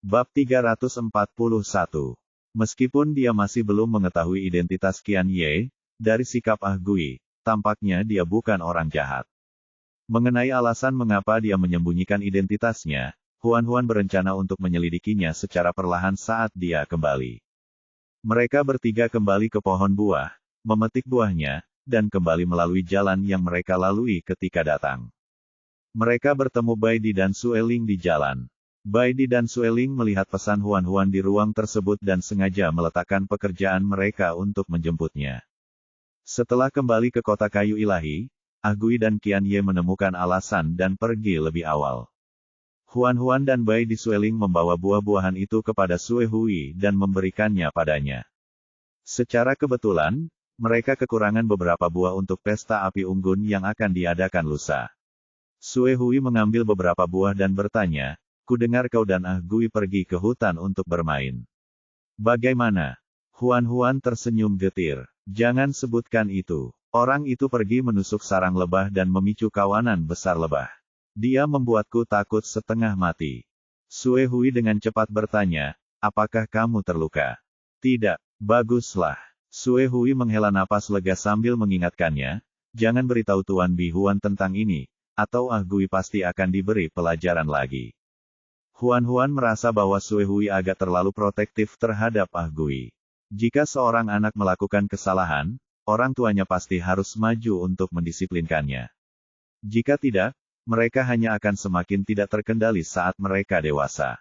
Bab 341. Meskipun dia masih belum mengetahui identitas Qian Ye, dari sikap Ah Gui, tampaknya dia bukan orang jahat. Mengenai alasan mengapa dia menyembunyikan identitasnya, Huan berencana untuk menyelidikinya secara perlahan saat dia kembali. Mereka bertiga kembali ke pohon buah, memetik buahnya, dan kembali melalui jalan yang mereka lalui ketika datang. Mereka bertemu Bai Di dan Sueling di jalan. Bai Di dan Sueling melihat pesan Huan di ruang tersebut dan sengaja meletakkan pekerjaan mereka untuk menjemputnya. Setelah kembali ke kota kayu ilahi, Ah Gui dan Qian Ye menemukan alasan dan pergi lebih awal. Huan dan Bai Di Sueling membawa buah-buahan itu kepada Sue Hui dan memberikannya padanya. Secara kebetulan, mereka kekurangan beberapa buah untuk pesta api unggun yang akan diadakan lusa. Sue Hui mengambil beberapa buah dan bertanya, "Ku dengar kau dan Ah Gui pergi ke hutan untuk bermain. Bagaimana?" Huan tersenyum getir. "Jangan sebutkan itu. Orang itu pergi menusuk sarang lebah dan memicu kawanan besar lebah. Dia membuatku takut setengah mati." Sue Hui dengan cepat bertanya, "Apakah kamu terluka?" "Tidak." "Baguslah." Sue Hui menghela napas lega sambil mengingatkannya, "Jangan beritahu Tuan Bi Huan tentang ini, atau Ah Gui pasti akan diberi pelajaran lagi." Huan merasa bahwa Sue Hui agak terlalu protektif terhadap Ah Gui. Jika seorang anak melakukan kesalahan, orang tuanya pasti harus maju untuk mendisiplinkannya. Jika tidak, mereka hanya akan semakin tidak terkendali saat mereka dewasa.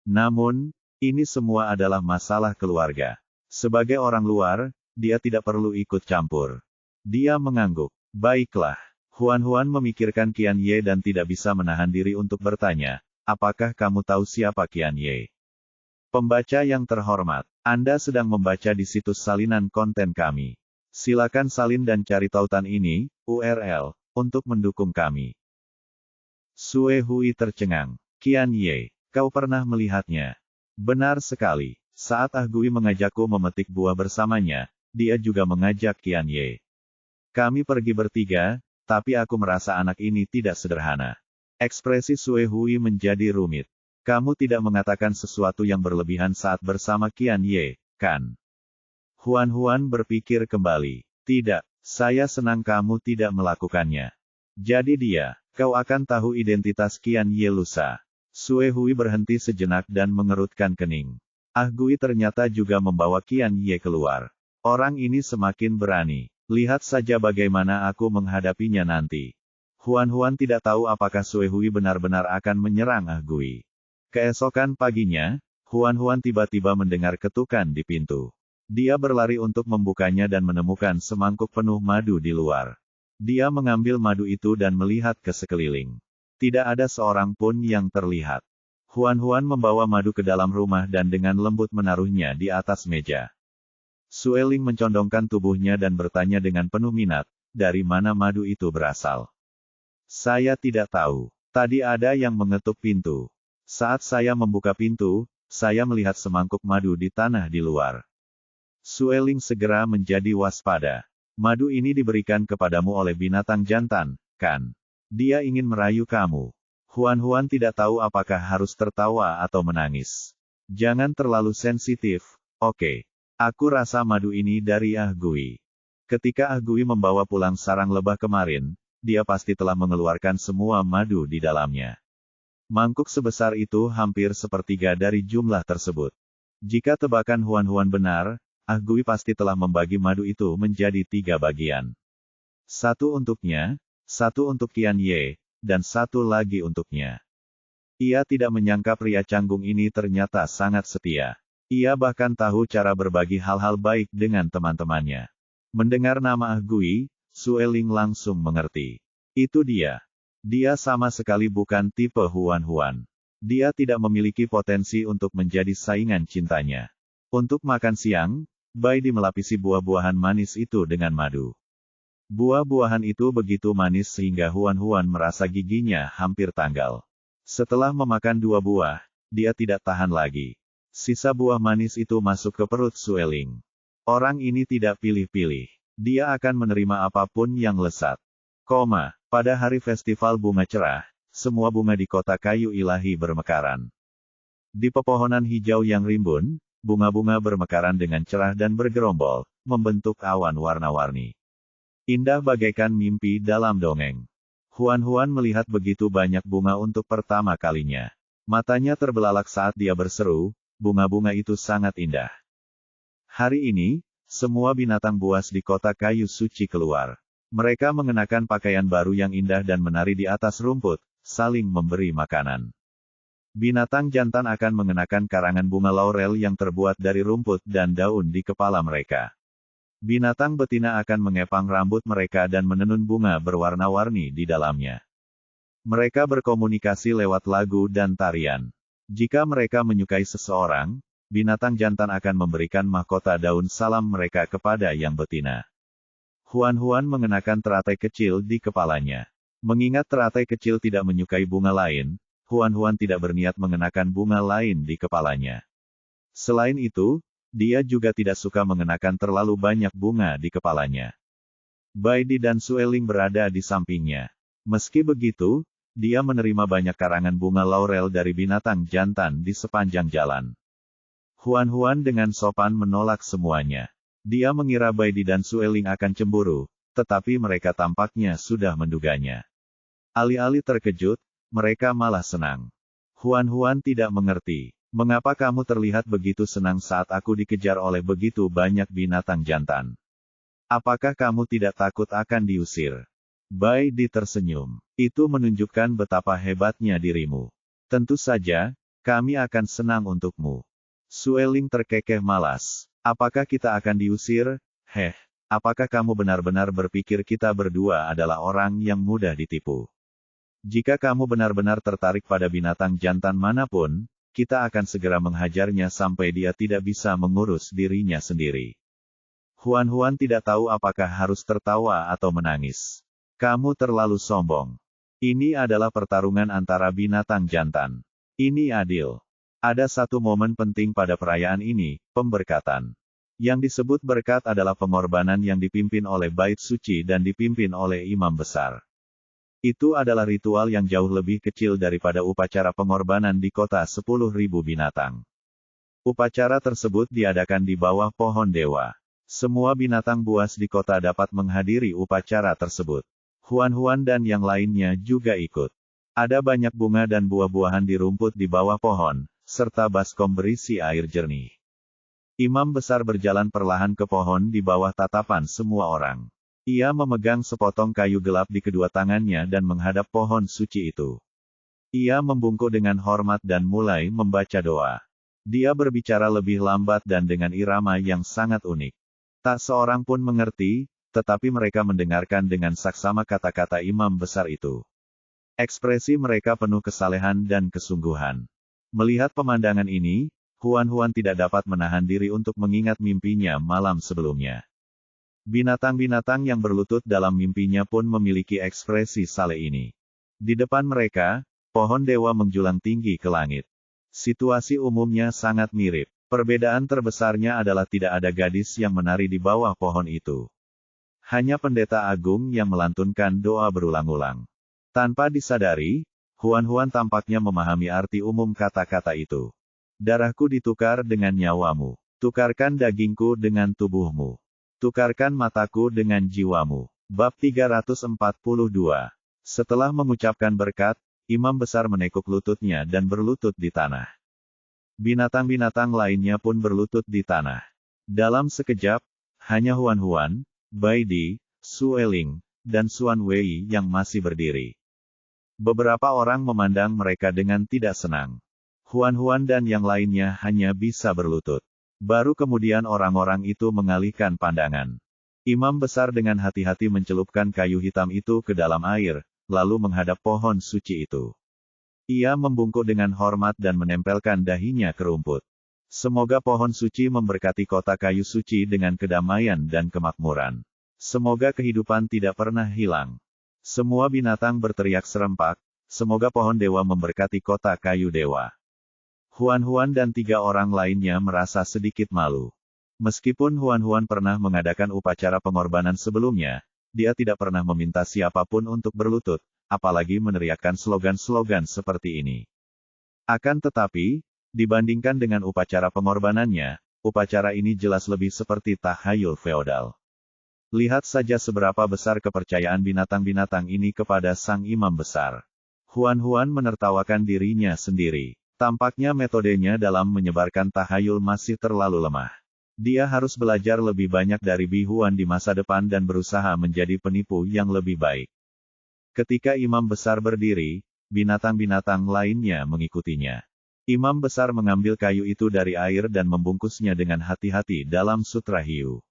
Namun, ini semua adalah masalah keluarga. Sebagai orang luar, dia tidak perlu ikut campur. Dia mengangguk. "Baiklah." Huan memikirkan Qian Ye dan tidak bisa menahan diri untuk bertanya, "Apakah kamu tahu siapa Qian Ye?" Pembaca yang terhormat, Anda sedang membaca di situs salinan konten kami. Silakan salin dan cari tautan ini, URL, untuk mendukung kami. Sue Hui tercengang. "Qian Ye, kau pernah melihatnya?" "Benar sekali. Saat Ah Gui mengajakku memetik buah bersamanya, dia juga mengajak Qian Ye. Kami pergi bertiga, tapi aku merasa anak ini tidak sederhana." Ekspresi Sue Hui menjadi rumit. "Kamu tidak mengatakan sesuatu yang berlebihan saat bersama Qian Ye, kan?" Huan berpikir kembali. "Tidak, saya senang kamu tidak melakukannya. Jadi kau akan tahu identitas Qian Ye lusa." Sue Hui berhenti sejenak dan mengerutkan kening. Ah Gui ternyata juga membawa Qian Ye keluar. Orang ini semakin berani. Lihat saja bagaimana aku menghadapinya nanti. Huan tidak tahu apakah Sue Hui benar-benar akan menyerang Ah Gui. Keesokan paginya, Huan tiba-tiba mendengar ketukan di pintu. Dia berlari untuk membukanya dan menemukan semangkuk penuh madu di luar. Dia mengambil madu itu dan melihat ke sekeliling. Tidak ada seorang pun yang terlihat. Huan membawa madu ke dalam rumah dan dengan lembut menaruhnya di atas meja. Sueling mencondongkan tubuhnya dan bertanya dengan penuh minat, "Dari mana madu itu berasal?" "Saya tidak tahu. Tadi ada yang mengetuk pintu. Saat saya membuka pintu, saya melihat semangkuk madu di tanah di luar." Sueling segera menjadi waspada. "Madu ini diberikan kepadamu oleh binatang jantan, kan? Dia ingin merayu kamu." Huan tidak tahu apakah harus tertawa atau menangis. "Jangan terlalu sensitif, oke? Aku rasa madu ini dari Ah Gui. Ketika Ah Gui membawa pulang sarang lebah kemarin, dia pasti telah mengeluarkan semua madu di dalamnya. Mangkuk sebesar itu hampir sepertiga dari jumlah tersebut. Jika tebakan Huan benar, Ah Gui pasti telah membagi madu itu menjadi 3 bagian. 1 untuknya, 1 untuk Qian Ye, dan 1 lagi untuknya." Ia tidak menyangka pria canggung ini ternyata sangat setia. Ia bahkan tahu cara berbagi hal-hal baik dengan teman-temannya. Mendengar nama Ah Gui, Sueling langsung mengerti. Itu dia. Dia sama sekali bukan tipe Huan. Dia tidak memiliki potensi untuk menjadi saingan cintanya. Untuk makan siang, Bai Di melapisi buah-buahan manis itu dengan madu. Buah-buahan itu begitu manis sehingga Huan merasa giginya hampir tanggal. Setelah memakan 2 buah, dia tidak tahan lagi. Sisa buah manis itu masuk ke perut Sueling. Orang ini tidak pilih-pilih. Dia akan menerima apapun yang lezat. Pada hari festival bunga cerah, semua bunga di kota kayu ilahi bermekaran. Di pepohonan hijau yang rimbun, bunga-bunga bermekaran dengan cerah dan bergerombol, membentuk awan warna-warni. Indah bagaikan mimpi dalam dongeng. Huan melihat begitu banyak bunga untuk pertama kalinya. Matanya terbelalak saat dia berseru, bunga-bunga itu sangat indah. Hari ini, semua binatang buas di kota kayu suci keluar. Mereka mengenakan pakaian baru yang indah dan menari di atas rumput, saling memberi makanan. Binatang jantan akan mengenakan karangan bunga laurel yang terbuat dari rumput dan daun di kepala mereka. Binatang betina akan mengepang rambut mereka dan menenun bunga berwarna-warni di dalamnya. Mereka berkomunikasi lewat lagu dan tarian. Jika mereka menyukai seseorang, binatang jantan akan memberikan mahkota daun salam mereka kepada yang betina. Huan mengenakan teratai kecil di kepalanya. Mengingat teratai kecil tidak menyukai bunga lain, Huan tidak berniat mengenakan bunga lain di kepalanya. Selain itu, dia juga tidak suka mengenakan terlalu banyak bunga di kepalanya. Baidi dan Sueling berada di sampingnya. Meski begitu, dia menerima banyak karangan bunga laurel dari binatang jantan di sepanjang jalan. Huan dengan sopan menolak semuanya. Dia mengira Baidi dan Sueling akan cemburu, tetapi mereka tampaknya sudah menduganya. Alih-alih terkejut, mereka malah senang. Huan tidak mengerti. Mengapa kamu terlihat begitu senang saat aku dikejar oleh begitu banyak binatang jantan? Apakah kamu tidak takut akan diusir? Baidi tersenyum. Itu menunjukkan betapa hebatnya dirimu. Tentu saja, kami akan senang untukmu. Sueling terkekeh malas. Apakah kita akan diusir? Apakah kamu benar-benar berpikir kita berdua adalah orang yang mudah ditipu? Jika kamu benar-benar tertarik pada binatang jantan manapun, kita akan segera menghajarnya sampai dia tidak bisa mengurus dirinya sendiri. Huan tidak tahu apakah harus tertawa atau menangis. Kamu terlalu sombong. Ini adalah pertarungan antara binatang jantan. Ini adil. Ada satu momen penting pada perayaan ini, pemberkatan. Yang disebut berkat adalah pengorbanan yang dipimpin oleh bait suci dan dipimpin oleh imam besar. Itu adalah ritual yang jauh lebih kecil daripada upacara pengorbanan di kota 10.000 binatang. Upacara tersebut diadakan di bawah pohon dewa. Semua binatang buas di kota dapat menghadiri upacara tersebut. Huan dan yang lainnya juga ikut. Ada banyak bunga dan buah-buahan di rumput di bawah pohon, serta baskom berisi air jernih. Imam besar berjalan perlahan ke pohon di bawah tatapan semua orang. Ia memegang sepotong kayu gelap di kedua tangannya dan menghadap pohon suci itu. Ia membungkuk dengan hormat dan mulai membaca doa. Dia berbicara lebih lambat dan dengan irama yang sangat unik. Tak seorang pun mengerti, tetapi mereka mendengarkan dengan saksama kata-kata imam besar itu. Ekspresi mereka penuh kesalehan dan kesungguhan. Melihat pemandangan ini, Huan tidak dapat menahan diri untuk mengingat mimpinya malam sebelumnya. Binatang-binatang yang berlutut dalam mimpinya pun memiliki ekspresi saleh ini. Di depan mereka, pohon dewa menjulang tinggi ke langit. Situasi umumnya sangat mirip. Perbedaan terbesarnya adalah tidak ada gadis yang menari di bawah pohon itu. Hanya pendeta agung yang melantunkan doa berulang-ulang. Tanpa disadari, Huan tampaknya memahami arti umum kata-kata itu. Darahku ditukar dengan nyawamu. Tukarkan dagingku dengan tubuhmu. Tukarkan mataku dengan jiwamu. Bab 342. Setelah mengucapkan berkat, imam besar menekuk lututnya dan berlutut di tanah. Binatang-binatang lainnya pun berlutut di tanah. Dalam sekejap, hanya Huan, Baidi, Sueling, dan Xuan Wei yang masih berdiri. Beberapa orang memandang mereka dengan tidak senang. Huan dan yang lainnya hanya bisa berlutut. Baru kemudian orang-orang itu mengalihkan pandangan. Imam besar dengan hati-hati mencelupkan kayu hitam itu ke dalam air, lalu menghadap pohon suci itu. Ia membungkuk dengan hormat dan menempelkan dahinya ke rumput. Semoga pohon suci memberkati kota kayu suci dengan kedamaian dan kemakmuran. Semoga kehidupan tidak pernah hilang. Semua binatang berteriak serempak, semoga pohon dewa memberkati kota kayu dewa. Huan dan 3 orang lainnya merasa sedikit malu. Meskipun Huan pernah mengadakan upacara pengorbanan sebelumnya, dia tidak pernah meminta siapapun untuk berlutut, apalagi meneriakkan slogan-slogan seperti ini. Akan tetapi, Dibandingkan dengan upacara pengorbanannya, upacara ini jelas lebih seperti tahayul feodal. Lihat saja seberapa besar kepercayaan binatang-binatang ini kepada sang imam besar. Huan menertawakan dirinya sendiri. Tampaknya metodenya dalam menyebarkan tahayul masih terlalu lemah. Dia harus belajar lebih banyak dari Bi Huan di masa depan dan berusaha menjadi penipu yang lebih baik. Ketika imam besar berdiri, binatang-binatang lainnya mengikutinya. Imam besar mengambil kayu itu dari air dan membungkusnya dengan hati-hati dalam sutra hiu.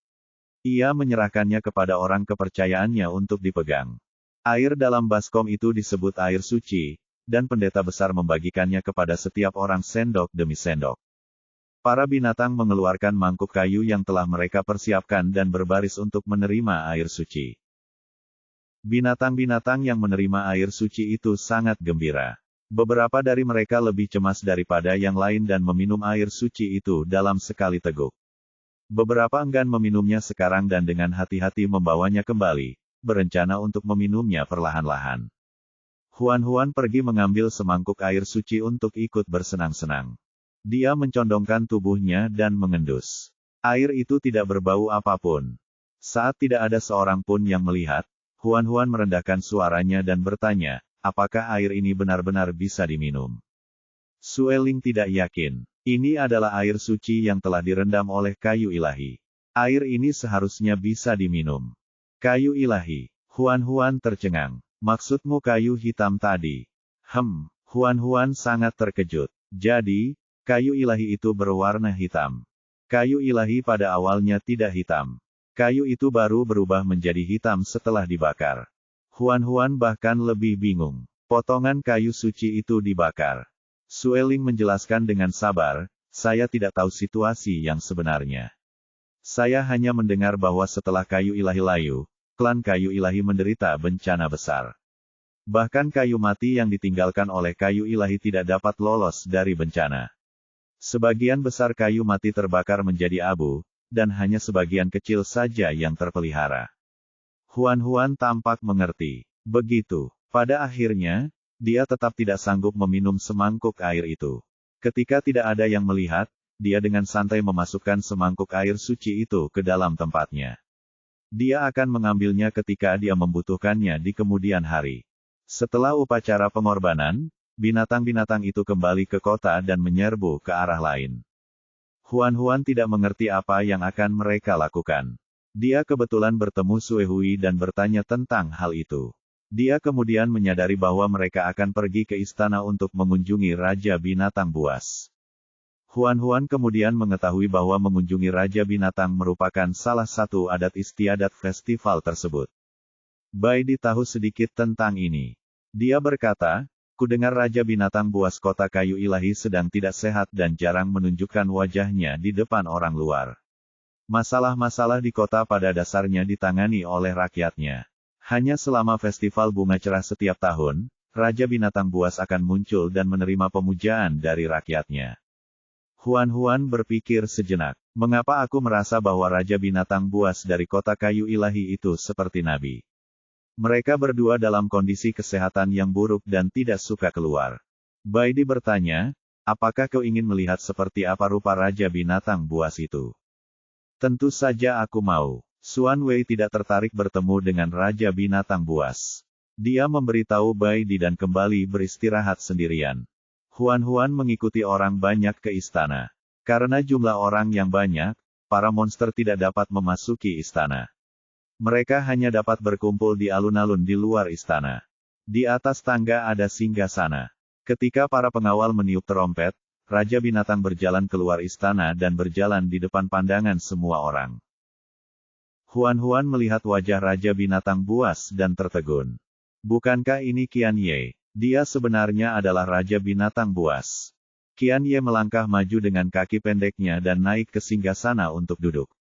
Ia menyerahkannya kepada orang kepercayaannya untuk dipegang. Air dalam baskom itu disebut air suci, dan pendeta besar membagikannya kepada setiap orang sendok demi sendok. Para binatang mengeluarkan mangkuk kayu yang telah mereka persiapkan dan berbaris untuk menerima air suci. Binatang-binatang yang menerima air suci itu sangat gembira. Beberapa dari mereka lebih cemas daripada yang lain dan meminum air suci itu dalam sekali teguk. Beberapa enggan meminumnya sekarang dan dengan hati-hati membawanya kembali, berencana untuk meminumnya perlahan-lahan. Huan pergi mengambil semangkuk air suci untuk ikut bersenang-senang. Dia mencondongkan tubuhnya dan mengendus. Air itu tidak berbau apapun. Saat tidak ada seorang pun yang melihat, Huan merendahkan suaranya dan bertanya, apakah air ini benar-benar bisa diminum? Sueling tidak yakin. Ini adalah air suci yang telah direndam oleh kayu ilahi. Air ini seharusnya bisa diminum. Kayu ilahi. Huan tercengang. Maksudmu kayu hitam tadi? Huan sangat terkejut. Jadi, kayu ilahi itu berwarna hitam. Kayu ilahi pada awalnya tidak hitam. Kayu itu baru berubah menjadi hitam setelah dibakar. Huan bahkan lebih bingung. Potongan kayu suci itu dibakar. Sueling menjelaskan dengan sabar, saya tidak tahu situasi yang sebenarnya. Saya hanya mendengar bahwa setelah kayu ilahi layu, klan kayu ilahi menderita bencana besar. Bahkan kayu mati yang ditinggalkan oleh kayu ilahi tidak dapat lolos dari bencana. Sebagian besar kayu mati terbakar menjadi abu, dan hanya sebagian kecil saja yang terpelihara. Huan tampak mengerti. Begitu, pada akhirnya, dia tetap tidak sanggup meminum semangkuk air itu. Ketika tidak ada yang melihat, dia dengan santai memasukkan semangkuk air suci itu ke dalam tempatnya. Dia akan mengambilnya ketika dia membutuhkannya di kemudian hari. Setelah upacara pengorbanan, binatang-binatang itu kembali ke kota dan menyerbu ke arah lain. Huan tidak mengerti apa yang akan mereka lakukan. Dia kebetulan bertemu Suehui dan bertanya tentang hal itu. Dia kemudian menyadari bahwa mereka akan pergi ke istana untuk mengunjungi Raja Binatang Buas. Huan kemudian mengetahui bahwa mengunjungi Raja Binatang merupakan salah satu adat istiadat festival tersebut. Bai tahu sedikit tentang ini. Dia berkata, kudengar Raja Binatang Buas kota kayu ilahi sedang tidak sehat dan jarang menunjukkan wajahnya di depan orang luar. Masalah-masalah di kota pada dasarnya ditangani oleh rakyatnya. Hanya selama festival bunga cerah setiap tahun, Raja Binatang Buas akan muncul dan menerima pemujaan dari rakyatnya. Huan berpikir sejenak, mengapa aku merasa bahwa Raja Binatang Buas dari kota kayu ilahi itu seperti nabi? Mereka berdua dalam kondisi kesehatan yang buruk dan tidak suka keluar. Bai bertanya, apakah kau ingin melihat seperti apa rupa Raja Binatang Buas itu? Tentu saja aku mau. Suan Wei tidak tertarik bertemu dengan Raja Binatang Buas. Dia memberitahu Bai dan kembali beristirahat sendirian. Huan mengikuti orang banyak ke istana. Karena jumlah orang yang banyak, para monster tidak dapat memasuki istana. Mereka hanya dapat berkumpul di alun-alun di luar istana. Di atas tangga ada singgasana. Ketika para pengawal meniup terompet, Raja Binatang berjalan keluar istana dan berjalan di depan pandangan semua orang. Huan melihat wajah Raja Binatang Buas dan tertegun. Bukankah ini Qian Ye? Dia sebenarnya adalah Raja Binatang Buas. Qian Ye melangkah maju dengan kaki pendeknya dan naik ke singgasana untuk duduk.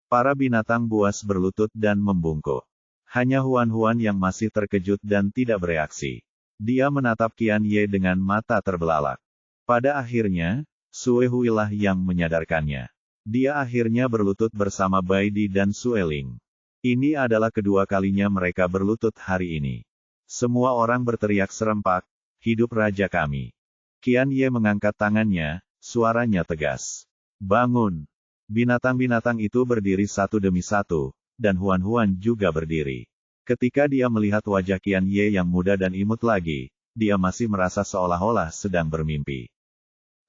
Para binatang buas berlutut dan membungkuk. Hanya Huan yang masih terkejut dan tidak bereaksi. Dia menatap Qian Ye dengan mata terbelalak. Pada akhirnya, Suehui lah yang menyadarkannya. Dia akhirnya berlutut bersama Bai dan Sueling. Ini adalah kedua kalinya mereka berlutut hari ini. Semua orang berteriak serempak, hidup raja kami. Qian Ye mengangkat tangannya, Suaranya tegas. Bangun. Binatang-binatang itu berdiri satu demi satu, dan Huan-Huan juga berdiri. Ketika dia melihat wajah Qian Ye yang muda dan imut lagi, dia masih merasa seolah-olah sedang bermimpi.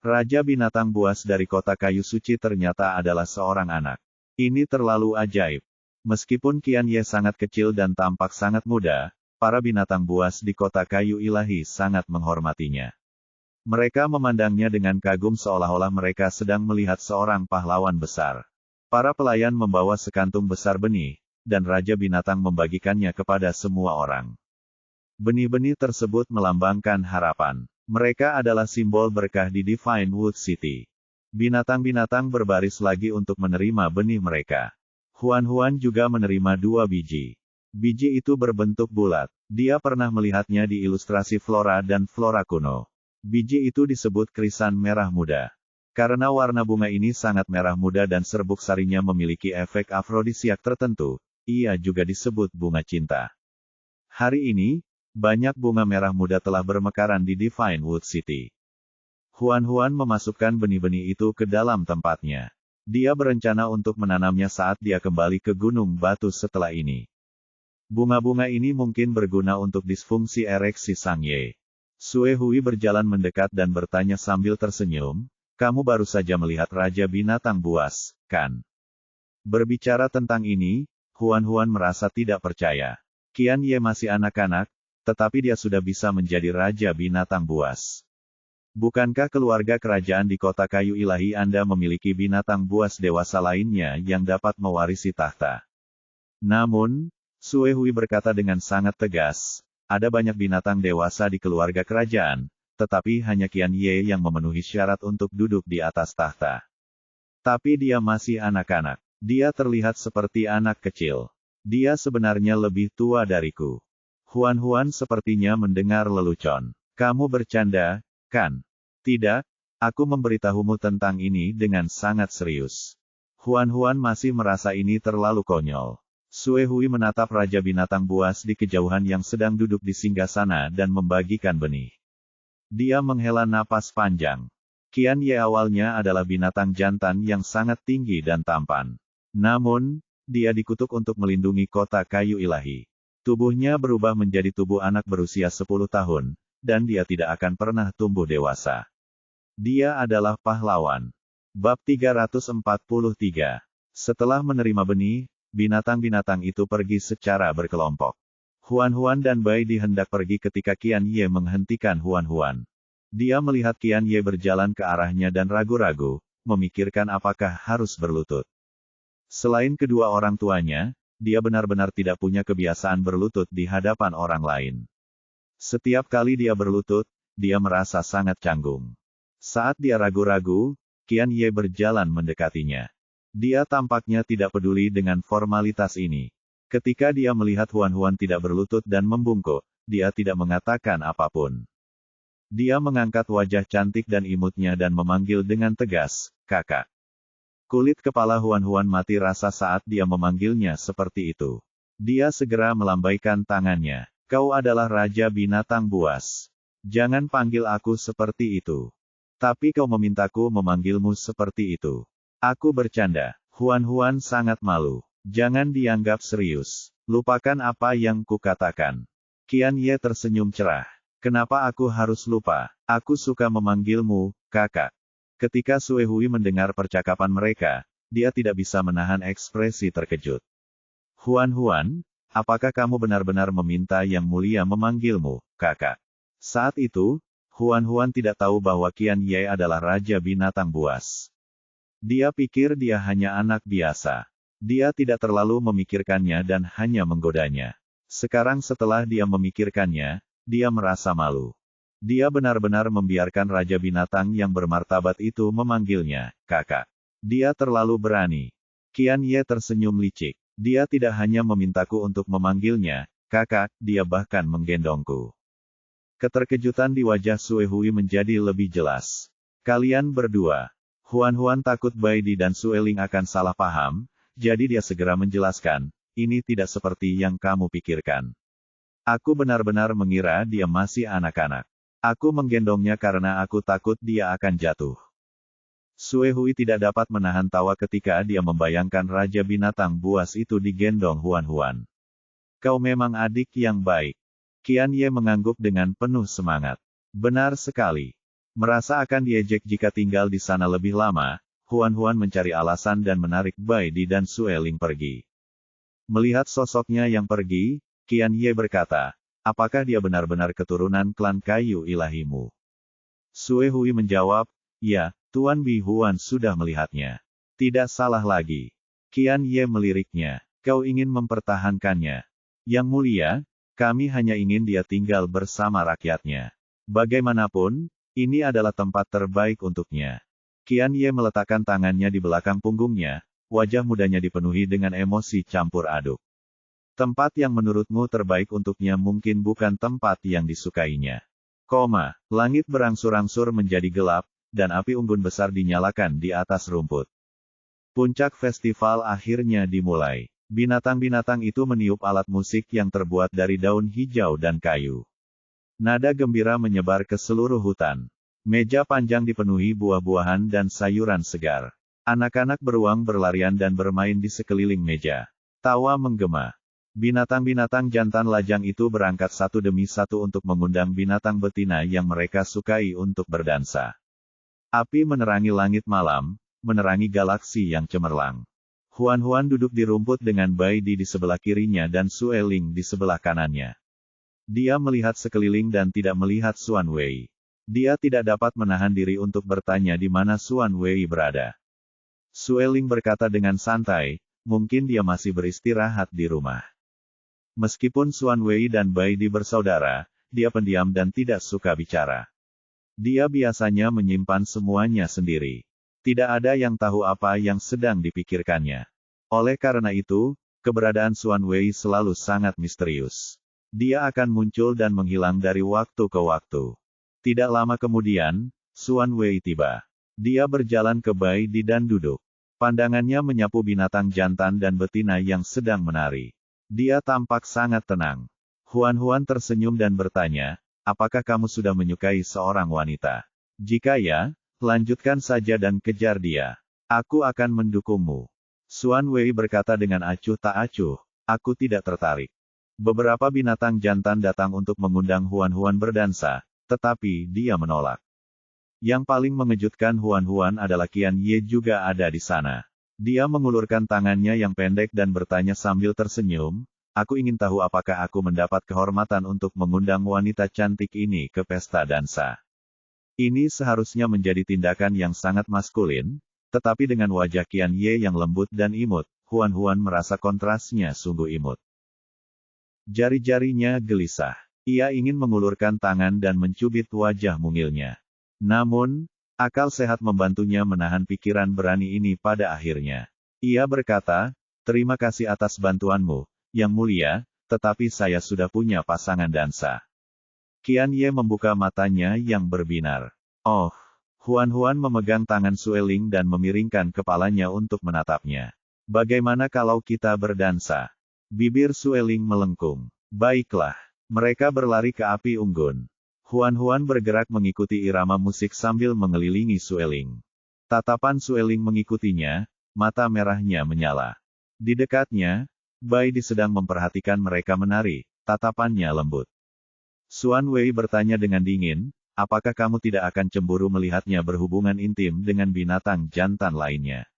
Raja binatang buas dari kota kayu suci ternyata adalah seorang anak. Ini terlalu ajaib. Meskipun Qian Ye sangat kecil dan tampak sangat muda, para binatang buas di kota kayu ilahi sangat menghormatinya. Mereka memandangnya dengan kagum seolah-olah mereka sedang melihat seorang pahlawan besar. Para pelayan membawa sekantung besar benih, dan Raja Binatang membagikannya kepada semua orang. Benih-benih tersebut melambangkan harapan. Mereka adalah simbol berkah di Divine Wood City. Binatang-binatang berbaris lagi untuk menerima benih mereka. Huan-Huan juga menerima 2 biji. Biji itu berbentuk bulat. Dia pernah melihatnya di ilustrasi flora dan flora kuno. Biji itu disebut krisan merah muda. Karena warna bunga ini sangat merah muda dan serbuk sarinya memiliki efek afrodisiak tertentu, ia juga disebut bunga cinta. Hari ini, banyak bunga merah muda telah bermekaran di Divine Wood City. Huan-Huan memasukkan benih-benih itu ke dalam tempatnya. Dia berencana untuk menanamnya saat dia kembali ke Gunung Batu setelah ini. Bunga-bunga ini mungkin berguna untuk disfungsi ereksi Sang Ye. Sue Hui berjalan mendekat dan bertanya sambil tersenyum, "Kamu baru saja melihat Raja Binatang Buas, kan?" Berbicara tentang ini, Huan-Huan merasa tidak percaya. Qian Ye masih anak-anak, tetapi dia sudah bisa menjadi Raja Binatang Buas. Bukankah keluarga kerajaan di kota kayu ilahi Anda memiliki binatang buas dewasa lainnya yang dapat mewarisi tahta? Namun, Sue Hui berkata dengan sangat tegas, ada banyak binatang dewasa di keluarga kerajaan, tetapi hanya Qian Ye yang memenuhi syarat untuk duduk di atas tahta. Tapi dia masih anak-anak. Dia terlihat seperti anak kecil. Dia sebenarnya lebih tua dariku. Huan-Huan sepertinya mendengar lelucon. Kamu bercanda, kan? Tidak, aku memberitahumu tentang ini dengan sangat serius. Huan-Huan masih merasa ini terlalu konyol. Sue Hui menatap Raja Binatang Buas di kejauhan yang sedang duduk di singgasana dan membagikan benih. Dia menghela napas panjang. Qian Ye awalnya adalah binatang jantan yang sangat tinggi dan tampan. Namun, dia dikutuk untuk melindungi kota kayu ilahi. Tubuhnya berubah menjadi tubuh anak berusia 10 tahun, dan dia tidak akan pernah tumbuh dewasa. Dia adalah pahlawan. Bab 343. Setelah menerima benih, binatang-binatang itu pergi secara berkelompok. Huan-Huan dan Bai Di hendak pergi ketika Qian Ye menghentikan Huan-Huan. Dia melihat Qian Ye berjalan ke arahnya dan ragu-ragu, memikirkan apakah harus berlutut. Selain kedua orang tuanya, dia benar-benar tidak punya kebiasaan berlutut di hadapan orang lain. Setiap kali dia berlutut, dia merasa sangat canggung. Saat dia ragu-ragu, Qian Ye berjalan mendekatinya. Dia tampaknya tidak peduli dengan formalitas ini. Ketika dia melihat Huan-Huan tidak berlutut dan membungkuk, dia tidak mengatakan apapun. Dia mengangkat wajah cantik dan imutnya dan memanggil dengan tegas, "Kakak." Kulit kepala Huan-Huan mati rasa saat dia memanggilnya seperti itu. Dia segera melambaikan tangannya. "Kau adalah Raja Binatang Buas. Jangan panggil aku seperti itu. Tapi kau memintaku memanggilmu seperti itu." "Aku bercanda." Huan-Huan sangat malu. "Jangan dianggap serius. Lupakan apa yang kukatakan." Qian Ye tersenyum cerah. "Kenapa aku harus lupa? Aku suka memanggilmu, kakak." Ketika Sue Hui mendengar percakapan mereka, dia tidak bisa menahan ekspresi terkejut. "Huan-Huan, apakah kamu benar-benar meminta Yang Mulia memanggilmu, kakak?" Saat itu, Huan-Huan tidak tahu bahwa Qian Ye adalah Raja Binatang Buas. Dia pikir dia hanya anak biasa. Dia tidak terlalu memikirkannya dan hanya menggodanya. Sekarang setelah dia memikirkannya, dia merasa malu. Dia benar-benar membiarkan Raja Binatang yang bermartabat itu memanggilnya, kakak. Dia terlalu berani. Qian Ye tersenyum licik. Dia tidak hanya memintaku untuk memanggilnya, kakak, dia bahkan menggendongku. Keterkejutan di wajah Sue Hui menjadi lebih jelas. "Kalian berdua." Huan-Huan takut Bai Di dan Sue Ling akan salah paham, jadi dia segera menjelaskan, "Ini tidak seperti yang kamu pikirkan. Aku benar-benar mengira dia masih anak-anak. Aku menggendongnya karena aku takut dia akan jatuh." Sue Hui tidak dapat menahan tawa ketika dia membayangkan Raja Binatang Buas itu digendong Huan Huan. Kau memang adik yang baik. Qian Ye mengangguk dengan penuh semangat. Benar sekali. Merasa akan diejek jika tinggal di sana lebih lama, Huan Huan mencari alasan dan menarik Bai Di dan Sue Ling pergi. Melihat sosoknya yang pergi, Qian Ye berkata, apakah dia benar-benar keturunan klan kayu ilahimu? Sue Hui menjawab, ya, Tuan Bi Huan sudah melihatnya. Tidak salah lagi. Qian Ye meliriknya, kau ingin mempertahankannya. Yang mulia, kami hanya ingin dia tinggal bersama rakyatnya. Bagaimanapun, ini adalah tempat terbaik untuknya. Qian Ye meletakkan tangannya di belakang punggungnya, wajah mudanya dipenuhi dengan emosi campur aduk. Tempat yang menurutmu terbaik untuknya mungkin bukan tempat yang disukainya. Langit berangsur-angsur menjadi gelap, dan api unggun besar dinyalakan di atas rumput. Puncak festival akhirnya dimulai. Binatang-binatang itu meniup alat musik yang terbuat dari daun hijau dan kayu. Nada gembira menyebar ke seluruh hutan. Meja panjang dipenuhi buah-buahan dan sayuran segar. Anak-anak beruang berlarian dan bermain di sekeliling meja. Tawa menggema. Binatang-binatang jantan lajang itu berangkat satu demi satu untuk mengundang binatang betina yang mereka sukai untuk berdansa. Api menerangi langit malam, menerangi galaksi yang cemerlang. Huan Huan duduk di rumput dengan Bai Di di sebelah kirinya dan Sue Ling di sebelah kanannya. Dia melihat sekeliling dan tidak melihat Xuan Wei. Dia tidak dapat menahan diri untuk bertanya di mana Xuan Wei berada. Sue Ling berkata dengan santai, mungkin dia masih beristirahat di rumah. Meskipun Xuan Wei dan Bai Di bersaudara, dia pendiam dan tidak suka bicara. Dia biasanya menyimpan semuanya sendiri. Tidak ada yang tahu apa yang sedang dipikirkannya. Oleh karena itu, keberadaan Xuan Wei selalu sangat misterius. Dia akan muncul dan menghilang dari waktu ke waktu. Tidak lama kemudian, Xuan Wei tiba. Dia berjalan ke Bai Di dan duduk. Pandangannya menyapu binatang jantan dan betina yang sedang menari. Dia tampak sangat tenang. Huan Huan tersenyum dan bertanya, apakah kamu sudah menyukai seorang wanita? Jika ya, lanjutkan saja dan kejar dia. Aku akan mendukungmu. Xuan Wei berkata dengan acuh tak acuh, aku tidak tertarik. Beberapa binatang jantan datang untuk mengundang Huan Huan berdansa, tetapi dia menolak. Yang paling mengejutkan Huan Huan adalah Qian Ye juga ada di sana. Dia mengulurkan tangannya yang pendek dan bertanya sambil tersenyum, aku ingin tahu apakah aku mendapat kehormatan untuk mengundang wanita cantik ini ke pesta dansa. Ini seharusnya menjadi tindakan yang sangat maskulin, tetapi dengan wajah Qian Ye yang lembut dan imut, Huan Huan merasa kontrasnya sungguh imut. Jari-jarinya gelisah. Ia ingin mengulurkan tangan dan mencubit wajah mungilnya. Namun, akal sehat membantunya menahan pikiran berani ini pada akhirnya. Ia berkata, terima kasih atas bantuanmu, Yang Mulia, tetapi saya sudah punya pasangan dansa. Qian Ye membuka matanya yang berbinar. Oh, Huan Huan memegang tangan Sue Ling dan memiringkan kepalanya untuk menatapnya. Bagaimana kalau kita berdansa? Bibir Sue Ling melengkung. Baiklah. Mereka berlari ke api unggun. Huan Huan bergerak mengikuti irama musik sambil mengelilingi Sue Ling. Tatapan Sue Ling mengikutinya, mata merahnya menyala. Di dekatnya, Bai Di sedang memperhatikan mereka menari, tatapannya lembut. Xuan Wei bertanya dengan dingin, apakah kamu tidak akan cemburu melihatnya berhubungan intim dengan binatang jantan lainnya?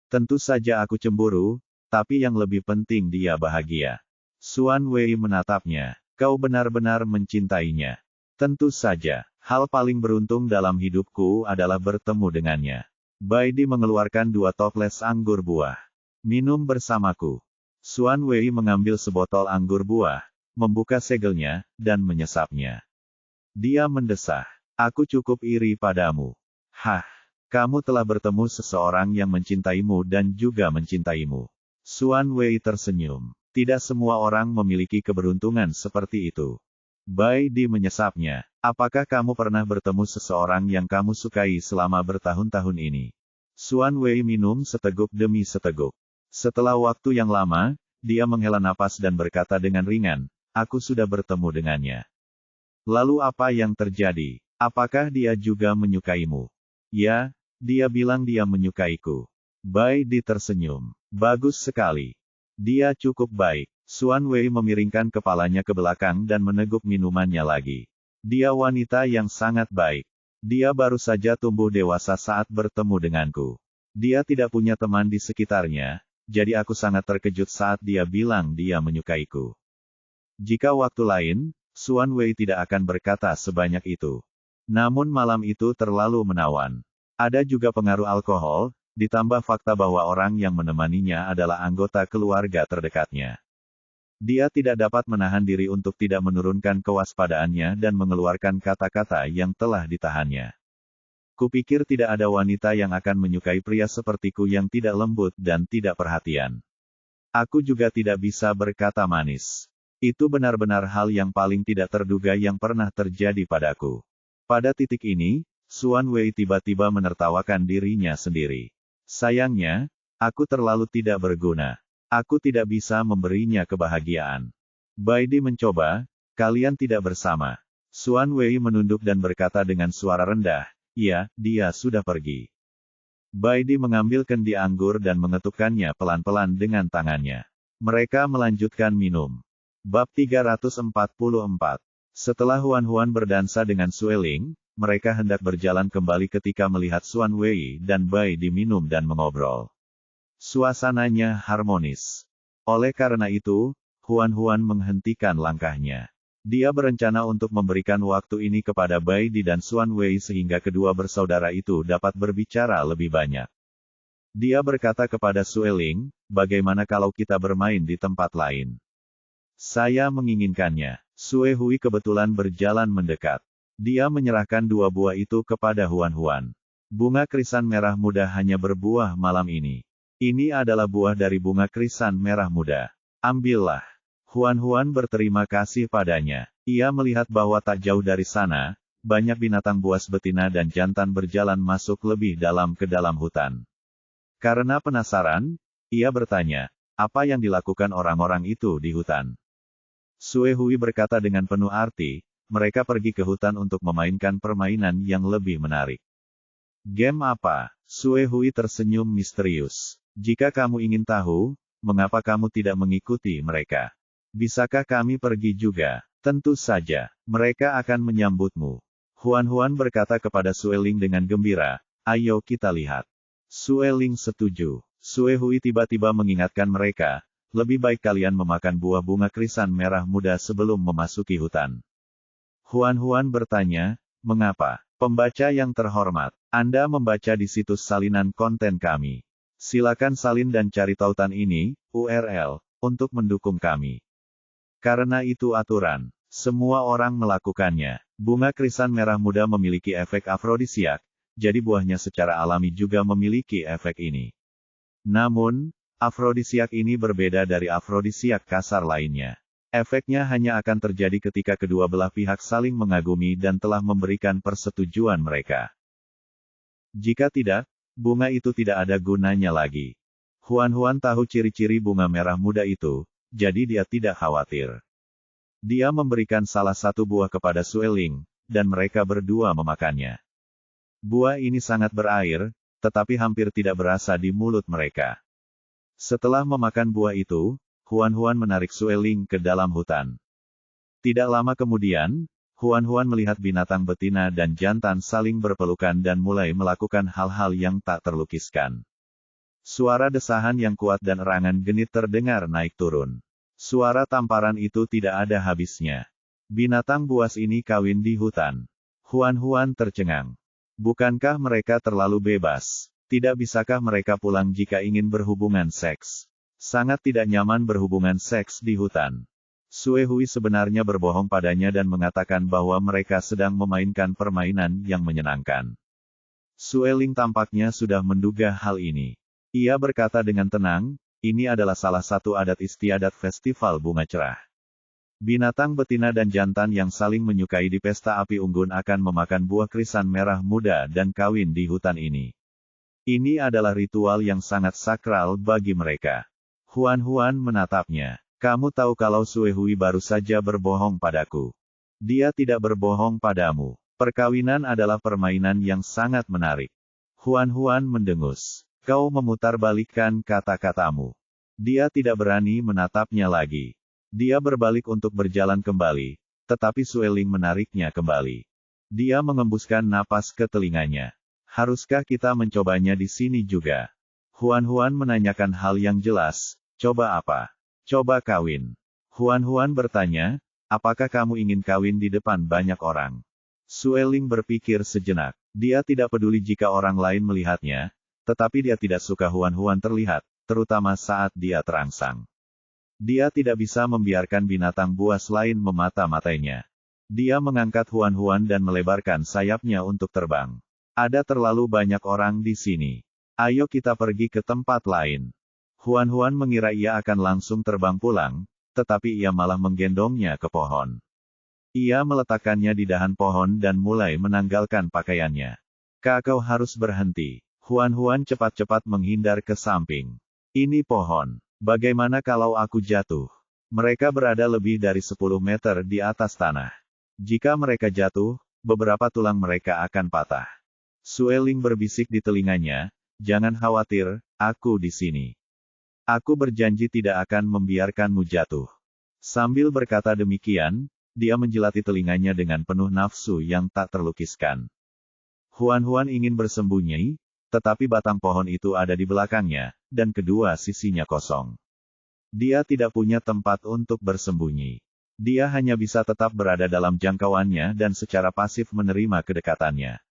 Tentu saja aku cemburu, tapi yang lebih penting dia bahagia. Xuan Wei menatapnya, kau benar-benar mencintainya. Tentu saja, hal paling beruntung dalam hidupku adalah bertemu dengannya. Bai Di mengeluarkan 2 toples anggur buah. Minum bersamaku. Xuan Wei mengambil sebotol anggur buah, membuka segelnya, dan menyesapnya. Dia mendesah. Aku cukup iri padamu. Hah, kamu telah bertemu seseorang yang mencintaimu dan juga mencintaimu. Xuan Wei tersenyum. Tidak semua orang memiliki keberuntungan seperti itu. Bai Di menyesapnya. Apakah kamu pernah bertemu seseorang yang kamu sukai selama bertahun-tahun ini? Xuan Wei minum seteguk demi seteguk. Setelah waktu yang lama, dia menghela napas dan berkata dengan ringan, aku sudah bertemu dengannya. Lalu apa yang terjadi? Apakah dia juga menyukaimu? Ya, Dia bilang dia menyukaiku. Bai Di tersenyum. Bagus sekali. Dia cukup baik. Xuan Wei memiringkan kepalanya ke belakang dan meneguk minumannya lagi. Dia wanita yang sangat baik. Dia baru saja tumbuh dewasa saat bertemu denganku. Dia tidak punya teman di sekitarnya, jadi aku sangat terkejut saat dia bilang dia menyukaiku. Jika waktu lain, Xuan Wei tidak akan berkata sebanyak itu. Namun malam itu terlalu menawan. Ada juga pengaruh alkohol, ditambah fakta bahwa orang yang menemaninya adalah anggota keluarga terdekatnya. Dia tidak dapat menahan diri untuk tidak menurunkan kewaspadaannya dan mengeluarkan kata-kata yang telah ditahannya. Kupikir tidak ada wanita yang akan menyukai pria sepertiku yang tidak lembut dan tidak perhatian. Aku juga tidak bisa berkata manis. Itu benar-benar hal yang paling tidak terduga yang pernah terjadi padaku. Pada titik ini, Xuan Wei tiba-tiba menertawakan dirinya sendiri. Sayangnya, aku terlalu tidak berguna. Aku tidak bisa memberinya kebahagiaan. Bai Di mencoba, kalian tidak bersama. Xuan Wei menunduk dan berkata dengan suara rendah, iya, dia sudah pergi. Bai Di mengambil kendi anggur dan mengetukkannya pelan-pelan dengan tangannya. Mereka melanjutkan minum. Bab 344. Setelah Huan-Huan berdansa dengan Sueling, mereka hendak berjalan kembali ketika melihat Xuan Wei dan Bai Di minum dan mengobrol. Suasananya harmonis. Oleh karena itu, Huan-Huan menghentikan langkahnya. Dia berencana untuk memberikan waktu ini kepada Bai Di dan Xuan Wei sehingga kedua bersaudara itu dapat berbicara lebih banyak. Dia berkata kepada Sueling, bagaimana kalau kita bermain di tempat lain? Saya menginginkannya. Sue Hui kebetulan berjalan mendekat. Dia menyerahkan dua buah itu kepada Huan-Huan. Bunga krisan merah muda hanya berbuah malam ini. Ini adalah buah dari bunga krisan merah muda. Ambillah. Huan-Huan berterima kasih padanya. Ia melihat bahwa tak jauh dari sana, banyak binatang buas betina dan jantan berjalan masuk lebih dalam ke dalam hutan. Karena penasaran, ia bertanya, apa yang dilakukan orang-orang itu di hutan? Sue Hui berkata dengan penuh arti, mereka pergi ke hutan untuk memainkan permainan yang lebih menarik. Game apa? Sue Hui tersenyum misterius. Jika kamu ingin tahu, mengapa kamu tidak mengikuti mereka? Bisakah kami pergi juga? Tentu saja, mereka akan menyambutmu. Huan-Huan berkata kepada Sueling dengan gembira, ayo kita lihat. Sueling setuju. Sue Hui tiba-tiba mengingatkan mereka, lebih baik kalian memakan buah bunga krisan merah muda sebelum memasuki hutan. Huan-Huan bertanya, mengapa? Pembaca yang terhormat, Anda membaca di situs salinan konten kami. Silakan salin dan cari tautan ini, URL, untuk mendukung kami. Karena itu aturan. Semua orang melakukannya. Bunga krisan merah muda memiliki efek afrodisiak, jadi buahnya secara alami juga memiliki efek ini. Namun, afrodisiak ini berbeda dari afrodisiak kasar lainnya. Efeknya hanya akan terjadi ketika kedua belah pihak saling mengagumi dan telah memberikan persetujuan mereka. Jika tidak, bunga itu tidak ada gunanya lagi. Huan-Huan tahu ciri-ciri bunga merah muda itu, jadi dia tidak khawatir. Dia memberikan salah satu buah kepada Sueling, dan mereka berdua memakannya. Buah ini sangat berair, tetapi hampir tidak berasa di mulut mereka. Setelah memakan buah itu, Huan-Huan menarik Sueling ke dalam hutan. Tidak lama kemudian, Huan-Huan melihat binatang betina dan jantan saling berpelukan dan mulai melakukan hal-hal yang tak terlukiskan. Suara desahan yang kuat dan erangan genit terdengar naik turun. Suara tamparan itu tidak ada habisnya. Binatang buas ini kawin di hutan. Huan-Huan tercengang. Bukankah mereka terlalu bebas? Tidak bisakah mereka pulang jika ingin berhubungan seks? Sangat tidak nyaman berhubungan seks di hutan. Sue Hui sebenarnya berbohong padanya dan mengatakan bahwa mereka sedang memainkan permainan yang menyenangkan. Sueling tampaknya sudah menduga hal ini. Ia berkata dengan tenang, ini adalah salah satu adat istiadat festival bunga cerah. Binatang betina dan jantan yang saling menyukai di pesta api unggun akan memakan buah krisan merah muda dan kawin di hutan ini. Ini adalah ritual yang sangat sakral bagi mereka. Huan-Huan menatapnya. Kamu tahu kalau Sue Hui baru saja berbohong padaku. Dia tidak berbohong padamu. Perkawinan adalah permainan yang sangat menarik. Huan mendengus. Kau memutarbalikkan kata-katamu. Dia tidak berani menatapnya lagi. Dia berbalik untuk berjalan kembali, tetapi Sueling menariknya kembali. Dia mengembuskan napas ke telinganya. Haruskah kita mencobanya di sini juga? Huan menanyakan hal yang jelas. Coba apa? Coba kawin. Huan bertanya, apakah kamu ingin kawin di depan banyak orang? Sueling berpikir sejenak. Dia tidak peduli jika orang lain melihatnya, tetapi dia tidak suka Huan terlihat, terutama saat dia terangsang. Dia tidak bisa membiarkan binatang buas lain memata-matainya. Dia mengangkat Huan dan melebarkan sayapnya untuk terbang. Ada terlalu banyak orang di sini. Ayo kita pergi ke tempat lain. Huan mengira ia akan langsung terbang pulang, tetapi ia malah menggendongnya ke pohon. Ia meletakkannya di dahan pohon dan mulai menanggalkan pakaiannya. Kau harus berhenti. Huan cepat-cepat menghindar ke samping. Ini pohon. Bagaimana kalau aku jatuh? Mereka berada lebih dari 10 meter di atas tanah. Jika mereka jatuh, beberapa tulang mereka akan patah. Sueling berbisik di telinganya, jangan khawatir, aku di sini. Aku berjanji tidak akan membiarkanmu jatuh. Sambil berkata demikian, dia menjilati telinganya dengan penuh nafsu yang tak terlukiskan. Huan ingin bersembunyi, tetapi batang pohon itu ada di belakangnya, dan kedua sisinya kosong. Dia tidak punya tempat untuk bersembunyi. Dia hanya bisa tetap berada dalam jangkauannya dan secara pasif menerima kedekatannya.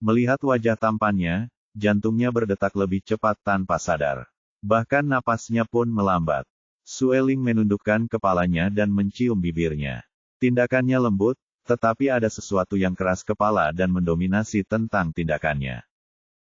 Melihat wajah tampannya, jantungnya berdetak lebih cepat tanpa sadar. Bahkan napasnya pun melambat. Sueling menundukkan kepalanya dan mencium bibirnya. Tindakannya lembut, tetapi ada sesuatu yang keras kepala dan mendominasi tentang tindakannya.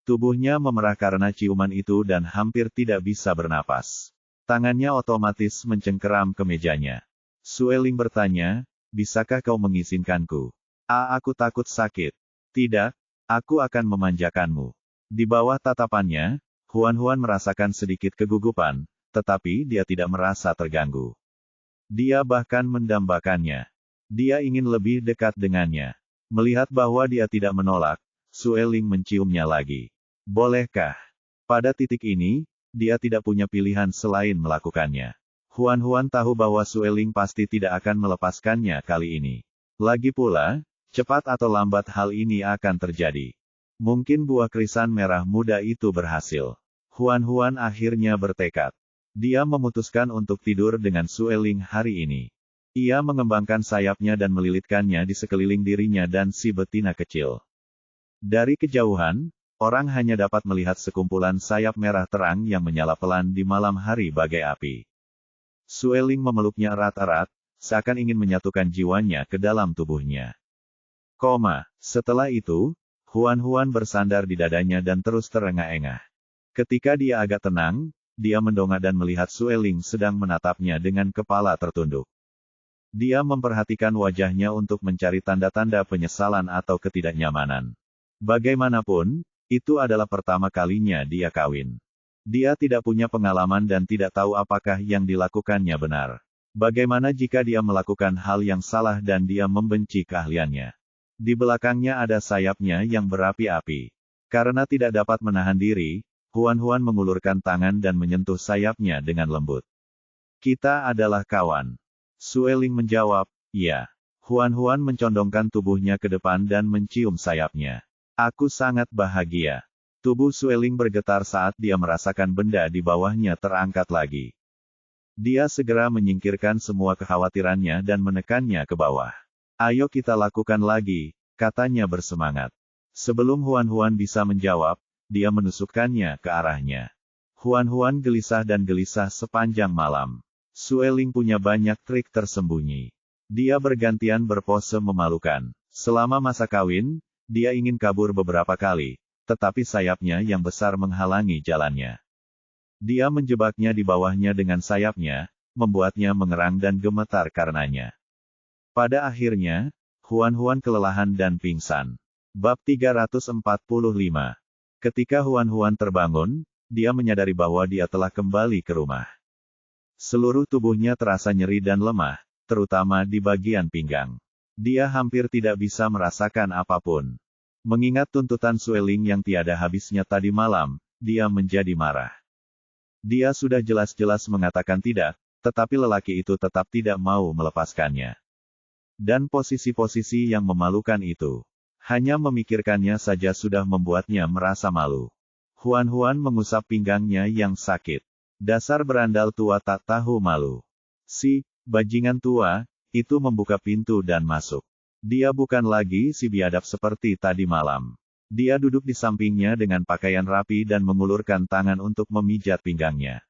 Tubuhnya memerah karena ciuman itu dan hampir tidak bisa bernapas. Tangannya otomatis mencengkeram ke mejanya. Sueling bertanya, bisakah kau mengizinkanku? Aku takut sakit. Tidak, aku akan memanjakanmu. Di bawah tatapannya, Huan merasakan sedikit kegugupan, tetapi dia tidak merasa terganggu. Dia bahkan mendambakannya. Dia ingin lebih dekat dengannya. Melihat bahwa dia tidak menolak, Sueling menciumnya lagi. Bolehkah? Pada titik ini, dia tidak punya pilihan selain melakukannya. Huan tahu bahwa Sueling pasti tidak akan melepaskannya kali ini. Lagi pula, cepat atau lambat hal ini akan terjadi. Mungkin buah krisan merah muda itu berhasil. Huan akhirnya bertekad. Dia memutuskan untuk tidur dengan Sueling hari ini. Ia mengembangkan sayapnya dan melilitkannya di sekeliling dirinya dan si betina kecil. Dari kejauhan, orang hanya dapat melihat sekumpulan sayap merah terang yang menyala pelan di malam hari bagai api. Sueling memeluknya erat-erat, seakan ingin menyatukan jiwanya ke dalam tubuhnya. Setelah itu, Huan bersandar di dadanya dan terus terengah-engah. Ketika dia agak tenang, dia mendongak dan melihat Sueling sedang menatapnya dengan kepala tertunduk. Dia memperhatikan wajahnya untuk mencari tanda-tanda penyesalan atau ketidaknyamanan. Bagaimanapun, itu adalah pertama kalinya dia kawin. Dia tidak punya pengalaman dan tidak tahu apakah yang dilakukannya benar. Bagaimana jika dia melakukan hal yang salah dan dia membenci keahliannya? Di belakangnya ada sayapnya yang berapi-api. Karena tidak dapat menahan diri, Huan mengulurkan tangan dan menyentuh sayapnya dengan lembut. Kita adalah kawan. Sueling menjawab, ya. Huan mencondongkan tubuhnya ke depan dan mencium sayapnya. Aku sangat bahagia. Tubuh Sueling bergetar saat dia merasakan benda di bawahnya terangkat lagi. Dia segera menyingkirkan semua kekhawatirannya dan menekannya ke bawah. Ayo kita lakukan lagi, katanya bersemangat. Sebelum Huan bisa menjawab, dia menusukkannya ke arahnya. Huan gelisah dan gelisah sepanjang malam. Sueling punya banyak trik tersembunyi. Dia bergantian berpose memalukan. Selama masa kawin, dia ingin kabur beberapa kali, tetapi sayapnya yang besar menghalangi jalannya. Dia menjebaknya di bawahnya dengan sayapnya, membuatnya mengerang dan gemetar karenanya. Pada akhirnya, Huan kelelahan dan pingsan. Bab 345. Ketika Huan terbangun, dia menyadari bahwa dia telah kembali ke rumah. Seluruh tubuhnya terasa nyeri dan lemah, terutama di bagian pinggang. Dia hampir tidak bisa merasakan apapun. Mengingat tuntutan Sueling yang tiada habisnya tadi malam, dia menjadi marah. Dia sudah jelas-jelas mengatakan tidak, tetapi lelaki itu tetap tidak mau melepaskannya. Dan posisi-posisi yang memalukan itu, hanya memikirkannya saja sudah membuatnya merasa malu. Huan mengusap pinggangnya yang sakit. Dasar berandal tua tak tahu malu. Si bajingan tua itu membuka pintu dan masuk. Dia bukan lagi si biadab seperti tadi malam. Dia duduk di sampingnya dengan pakaian rapi dan mengulurkan tangan untuk memijat pinggangnya.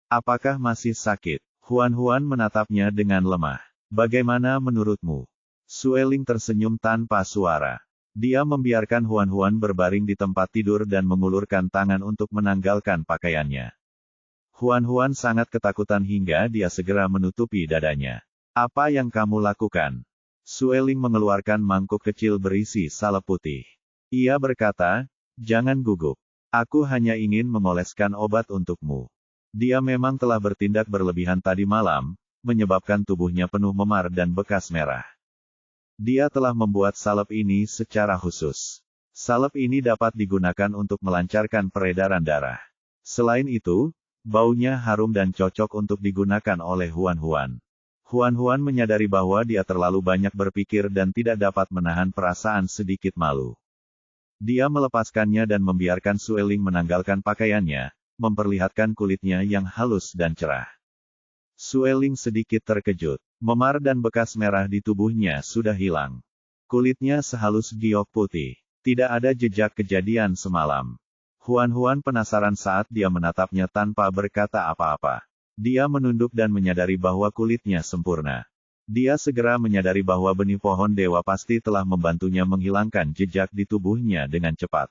Apakah masih sakit? Huan menatapnya dengan lemah. Bagaimana menurutmu? Sueling tersenyum tanpa suara. Dia membiarkan Huan berbaring di tempat tidur dan mengulurkan tangan untuk menanggalkan pakaiannya. Huan sangat ketakutan hingga dia segera menutupi dadanya. Apa yang kamu lakukan? Sueling mengeluarkan mangkuk kecil berisi salep putih. Ia berkata, jangan gugup. Aku hanya ingin mengoleskan obat untukmu. Dia memang telah bertindak berlebihan tadi malam, menyebabkan tubuhnya penuh memar dan bekas merah. Dia telah membuat salep ini secara khusus. Salep ini dapat digunakan untuk melancarkan peredaran darah. Selain itu, baunya harum dan cocok untuk digunakan oleh Huan. Huan menyadari bahwa dia terlalu banyak berpikir dan tidak dapat menahan perasaan sedikit malu. Dia melepaskannya dan membiarkan Sueling menanggalkan pakaiannya, memperlihatkan kulitnya yang halus dan cerah. Sueling sedikit terkejut. Memar dan bekas merah di tubuhnya sudah hilang. Kulitnya sehalus giok putih. Tidak ada jejak kejadian semalam. Huan penasaran saat dia menatapnya tanpa berkata apa-apa. Dia menunduk dan menyadari bahwa kulitnya sempurna. Dia segera menyadari bahwa benih pohon dewa pasti telah membantunya menghilangkan jejak di tubuhnya dengan cepat.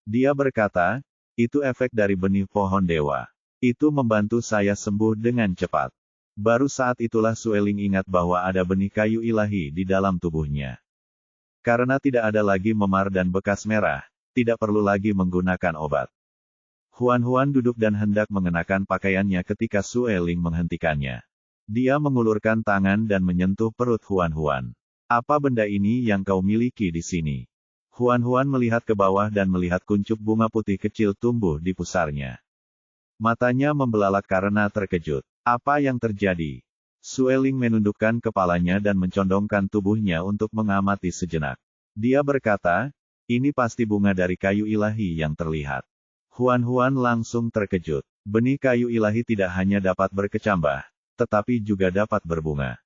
Dia berkata, itu efek dari benih pohon dewa. Itu membantu saya sembuh dengan cepat. Baru saat itulah Sueling ingat bahwa ada benih kayu ilahi di dalam tubuhnya. Karena tidak ada lagi memar dan bekas merah, tidak perlu lagi menggunakan obat. Huan duduk dan hendak mengenakan pakaiannya ketika Sueling menghentikannya. Dia mengulurkan tangan dan menyentuh perut Huan. Apa benda ini yang kau miliki di sini? Huan melihat ke bawah dan melihat kuncup bunga putih kecil tumbuh di pusarnya. Matanya membelalak karena terkejut. Apa yang terjadi? Sueling menundukkan kepalanya dan mencondongkan tubuhnya untuk mengamati sejenak. Dia berkata, ini pasti bunga dari kayu ilahi yang terlihat. Huan langsung terkejut. Benih kayu ilahi tidak hanya dapat berkecambah, tetapi juga dapat berbunga.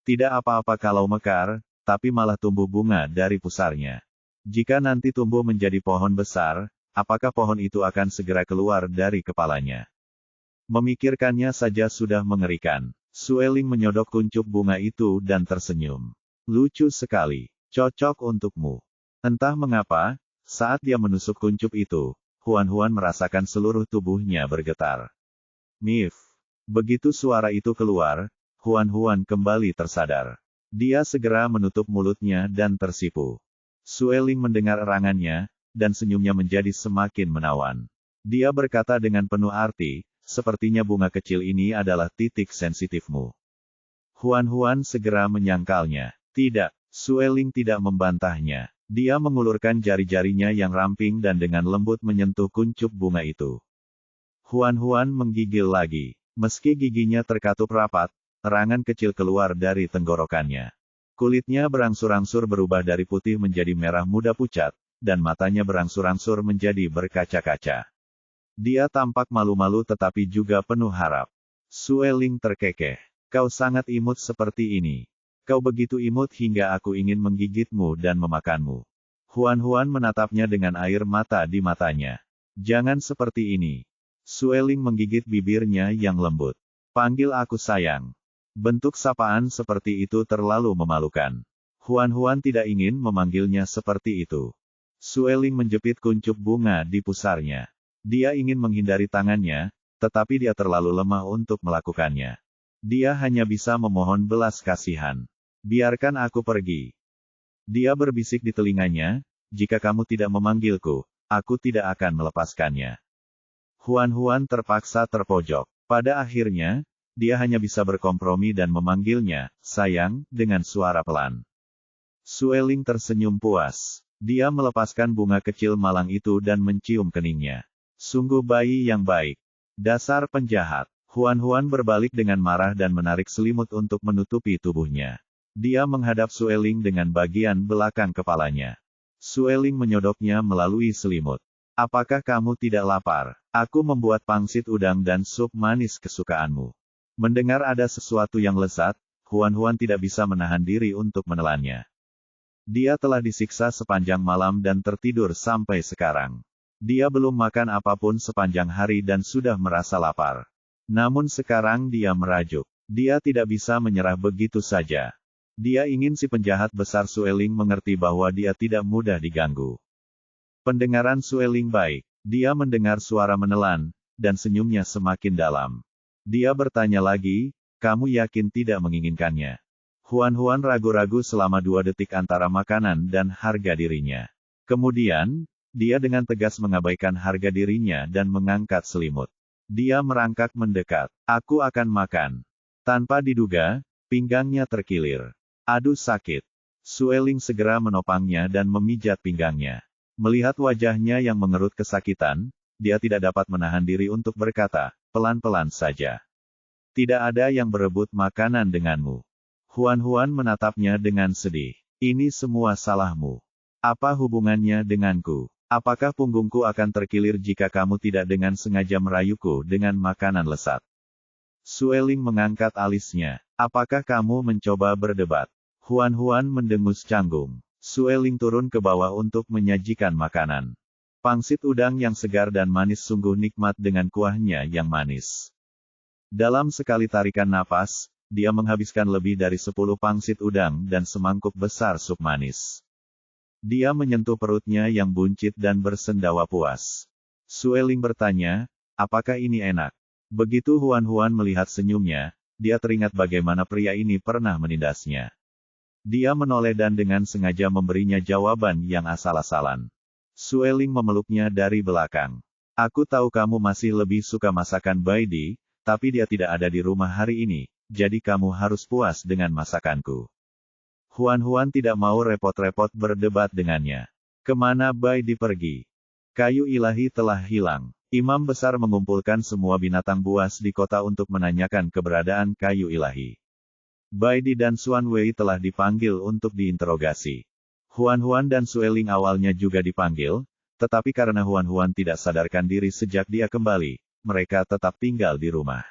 Tidak apa-apa kalau mekar, tapi malah tumbuh bunga dari pusarnya. Jika nanti tumbuh menjadi pohon besar, apakah pohon itu akan segera keluar dari kepalanya? Memikirkannya saja sudah mengerikan. Sueling menyodok kuncup bunga itu dan tersenyum. Lucu sekali. Cocok untukmu. Entah mengapa, saat dia menusuk kuncup itu, Huan merasakan seluruh tubuhnya bergetar. Mif. Begitu suara itu keluar, Huan kembali tersadar. Dia segera menutup mulutnya dan tersipu. Sueling mendengar erangannya, dan senyumnya menjadi semakin menawan. Dia berkata dengan penuh arti, sepertinya bunga kecil ini adalah titik sensitifmu. Huan segera menyangkalnya. Tidak, Sueling tidak membantahnya. Dia mengulurkan jari-jarinya yang ramping dan dengan lembut menyentuh kuncup bunga itu. Huan menggigil lagi. Meski giginya terkatup rapat, erangan kecil keluar dari tenggorokannya. Kulitnya berangsur-angsur berubah dari putih menjadi merah muda pucat, dan matanya berangsur-angsur menjadi berkaca-kaca. Dia tampak malu-malu tetapi juga penuh harap. Sueling terkekeh. Kau sangat imut seperti ini. Kau begitu imut hingga aku ingin menggigitmu dan memakanmu. Huan menatapnya dengan air mata di matanya. Jangan seperti ini. Sueling menggigit bibirnya yang lembut. Panggil aku sayang. Bentuk sapaan seperti itu terlalu memalukan. Huan tidak ingin memanggilnya seperti itu. Sueling menjepit kuncup bunga di pusarnya. Dia ingin menghindari tangannya, tetapi dia terlalu lemah untuk melakukannya. Dia hanya bisa memohon belas kasihan. Biarkan aku pergi. Dia berbisik di telinganya, jika kamu tidak memanggilku, aku tidak akan melepaskannya. Huan terpaksa terpojok. Pada akhirnya, dia hanya bisa berkompromi dan memanggilnya, sayang, dengan suara pelan. Sueling tersenyum puas. Dia melepaskan bunga kecil malang itu dan mencium keningnya. Sungguh bayi yang baik. Dasar penjahat. Huan berbalik dengan marah dan menarik selimut untuk menutupi tubuhnya. Dia menghadap Sueling dengan bagian belakang kepalanya. Sueling menyodoknya melalui selimut. Apakah kamu tidak lapar? Aku membuat pangsit udang dan sup manis kesukaanmu. Mendengar ada sesuatu yang lezat, Huan tidak bisa menahan diri untuk menelannya. Dia telah disiksa sepanjang malam dan tertidur sampai sekarang. Dia belum makan apapun sepanjang hari dan sudah merasa lapar. Namun sekarang dia merajuk. Dia tidak bisa menyerah begitu saja. Dia ingin si penjahat besar Sueling mengerti bahwa dia tidak mudah diganggu. Pendengaran Sueling baik. Dia mendengar suara menelan, dan senyumnya semakin dalam. Dia bertanya lagi, kamu yakin tidak menginginkannya? Huan ragu-ragu selama 2 detik antara makanan dan harga dirinya. Kemudian, dia dengan tegas mengabaikan harga dirinya dan mengangkat selimut. Dia merangkak mendekat. Aku akan makan. Tanpa diduga, pinggangnya terkilir. Aduh sakit. Sueling segera menopangnya dan memijat pinggangnya. Melihat wajahnya yang mengerut kesakitan, dia tidak dapat menahan diri untuk berkata, pelan-pelan saja. Tidak ada yang berebut makanan denganmu. Huan menatapnya dengan sedih. Ini semua salahmu. Apa hubungannya denganku? Apakah punggungku akan terkilir jika kamu tidak dengan sengaja merayuku dengan makanan lesat? Sueling mengangkat alisnya. Apakah kamu mencoba berdebat? Huan mendengus canggung. Sueling turun ke bawah untuk menyajikan makanan. Pangsit udang yang segar dan manis sungguh nikmat dengan kuahnya yang manis. Dalam sekali tarikan napas, dia menghabiskan lebih dari 10 pangsit udang dan semangkuk besar sup manis. Dia menyentuh perutnya yang buncit dan bersendawa puas. Sueling bertanya, apakah ini enak? Begitu Huan melihat senyumnya, dia teringat bagaimana pria ini pernah menindasnya. Dia menoleh dan dengan sengaja memberinya jawaban yang asal-asalan. Sueling memeluknya dari belakang. Aku tahu kamu masih lebih suka masakan Baidi, tapi dia tidak ada di rumah hari ini. Jadi kamu harus puas dengan masakanku. Huan tidak mau repot-repot berdebat dengannya. Kemana Baidi pergi? Kayu ilahi telah hilang. Imam besar mengumpulkan semua binatang buas di kota untuk menanyakan keberadaan kayu ilahi. Baidi dan Xuan Wei telah dipanggil untuk diinterogasi. Huan dan Sueling awalnya juga dipanggil, tetapi karena Huan tidak sadarkan diri sejak dia kembali, mereka tetap tinggal di rumah.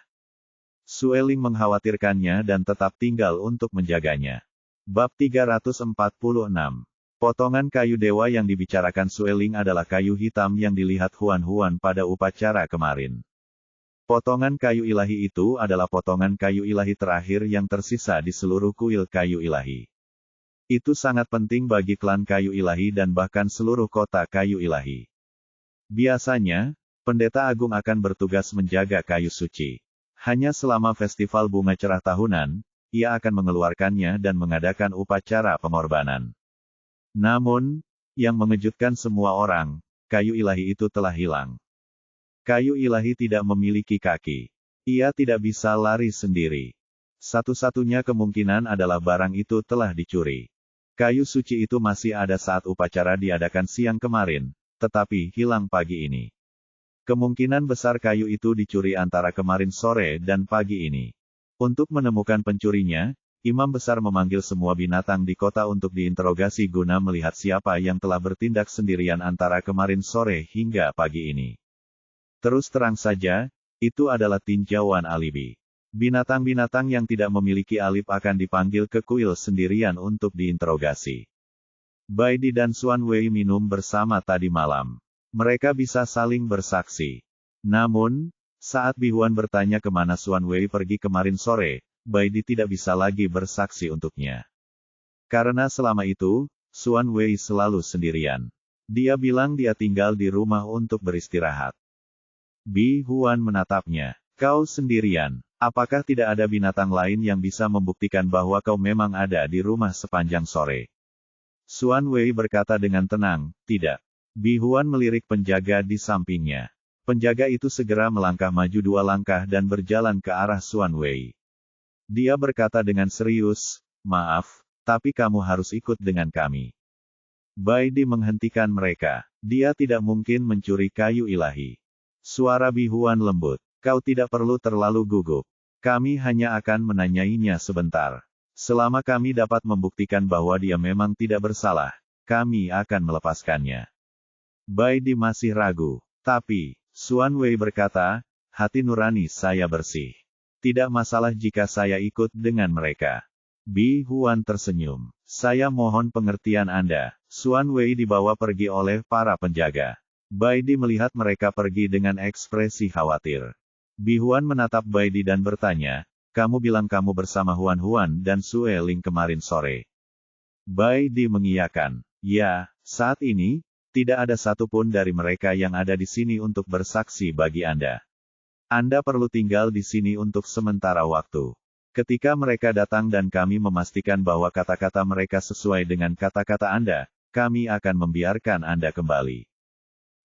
Sueling mengkhawatirkannya dan tetap tinggal untuk menjaganya. Bab 346. Potongan kayu dewa yang dibicarakan Sueling adalah kayu hitam yang dilihat Huan pada upacara kemarin. Potongan kayu ilahi itu adalah potongan kayu ilahi terakhir yang tersisa di seluruh kuil kayu ilahi. Itu sangat penting bagi klan kayu ilahi dan bahkan seluruh kota kayu ilahi. Biasanya, pendeta agung akan bertugas menjaga kayu suci. Hanya selama festival bunga cerah tahunan, ia akan mengeluarkannya dan mengadakan upacara pengorbanan. Namun, yang mengejutkan semua orang, kayu ilahi itu telah hilang. Kayu ilahi tidak memiliki kaki. Ia tidak bisa lari sendiri. Satu-satunya kemungkinan adalah barang itu telah dicuri. Kayu suci itu masih ada saat upacara diadakan siang kemarin, tetapi hilang pagi ini. Kemungkinan besar kayu itu dicuri antara kemarin sore dan pagi ini. Untuk menemukan pencurinya, imam besar memanggil semua binatang di kota untuk diinterogasi guna melihat siapa yang telah bertindak sendirian antara kemarin sore hingga pagi ini. Terus terang saja, itu adalah tinjauan alibi. Binatang-binatang yang tidak memiliki alip akan dipanggil ke kuil sendirian untuk diinterogasi. Baidi dan Xuan Wei minum bersama tadi malam. Mereka bisa saling bersaksi. Namun, saat Bihuan bertanya kemana Xuan Wei pergi kemarin sore, Baidi tidak bisa lagi bersaksi untuknya. Karena selama itu, Xuan Wei selalu sendirian. Dia bilang dia tinggal di rumah untuk beristirahat. Bihuan menatapnya. Kau sendirian. Apakah tidak ada binatang lain yang bisa membuktikan bahwa kau memang ada di rumah sepanjang sore? Xuan Wei berkata dengan tenang, tidak. Bihuan melirik penjaga di sampingnya. Penjaga itu segera melangkah maju 2 langkah dan berjalan ke arah Xuan Wei. Dia berkata dengan serius, maaf, tapi kamu harus ikut dengan kami. Bai Di menghentikan mereka. Dia tidak mungkin mencuri kayu ilahi. Suara Bi Huan lembut. Kau tidak perlu terlalu gugup. Kami hanya akan menanyainya sebentar. Selama kami dapat membuktikan bahwa dia memang tidak bersalah, kami akan melepaskannya. Bai Di masih ragu. Tapi, Xuan Wei berkata, hati nurani saya bersih. Tidak masalah jika saya ikut dengan mereka. Bi Huan tersenyum. Saya mohon pengertian Anda. Xuan Wei dibawa pergi oleh para penjaga. Bai Di melihat mereka pergi dengan ekspresi khawatir. Bi Huan menatap Bai Di dan bertanya, kamu bilang kamu bersama Huan Huan dan Sue Ling kemarin sore. Bai Di mengiyakan. Ya, saat ini, tidak ada satupun dari mereka yang ada di sini untuk bersaksi bagi Anda. Anda perlu tinggal di sini untuk sementara waktu. Ketika mereka datang dan kami memastikan bahwa kata-kata mereka sesuai dengan kata-kata Anda, kami akan membiarkan Anda kembali.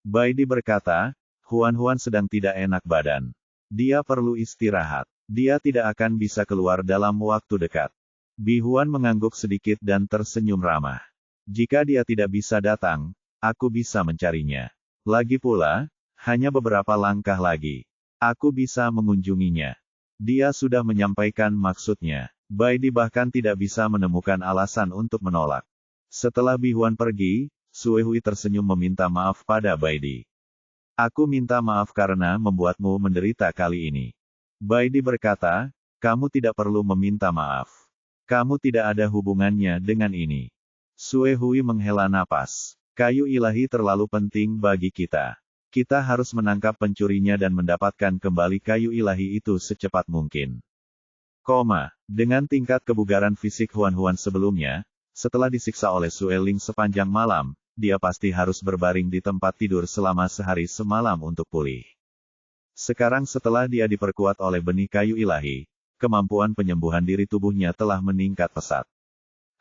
Bai Di berkata, Huan Huan sedang tidak enak badan. Dia perlu istirahat. Dia tidak akan bisa keluar dalam waktu dekat. Bi Huan mengangguk sedikit dan tersenyum ramah. Jika dia tidak bisa datang, aku bisa mencarinya. Lagi pula, hanya beberapa langkah lagi. Aku bisa mengunjunginya. Dia sudah menyampaikan maksudnya. Bai Di bahkan tidak bisa menemukan alasan untuk menolak. Setelah Bi Huan pergi, Sue Hui tersenyum meminta maaf pada Bai Di. Aku minta maaf karena membuatmu menderita kali ini. Bai Di berkata, kamu tidak perlu meminta maaf. Kamu tidak ada hubungannya dengan ini. Sue Hui menghela napas. Kayu ilahi terlalu penting bagi kita. Kita harus menangkap pencurinya dan mendapatkan kembali kayu ilahi itu secepat mungkin. Dengan tingkat kebugaran fisik Huan Huan sebelumnya, setelah disiksa oleh Sue Ling sepanjang malam, dia pasti harus berbaring di tempat tidur selama sehari semalam untuk pulih. Sekarang setelah dia diperkuat oleh benih kayu ilahi, kemampuan penyembuhan diri tubuhnya telah meningkat pesat.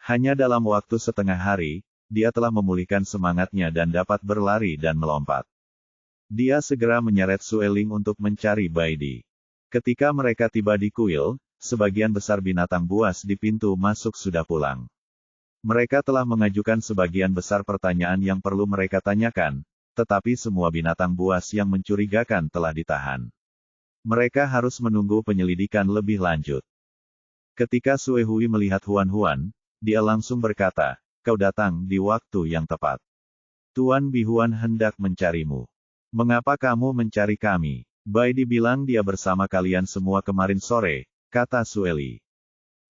Hanya dalam waktu setengah hari, dia telah memulihkan semangatnya dan dapat berlari dan melompat. Dia segera menyeret Sue Ling untuk mencari Bai Di. Ketika mereka tiba di kuil, sebagian besar binatang buas di pintu masuk sudah pulang. Mereka telah mengajukan sebagian besar pertanyaan yang perlu mereka tanyakan, tetapi semua binatang buas yang mencurigakan telah ditahan. Mereka harus menunggu penyelidikan lebih lanjut. Ketika Sue Hui melihat Huan Huan, dia langsung berkata, kau datang di waktu yang tepat. Tuan Bi Huan hendak mencarimu. Mengapa kamu mencari kami? Bai Di bilang dia bersama kalian semua kemarin sore, kata Sue Li.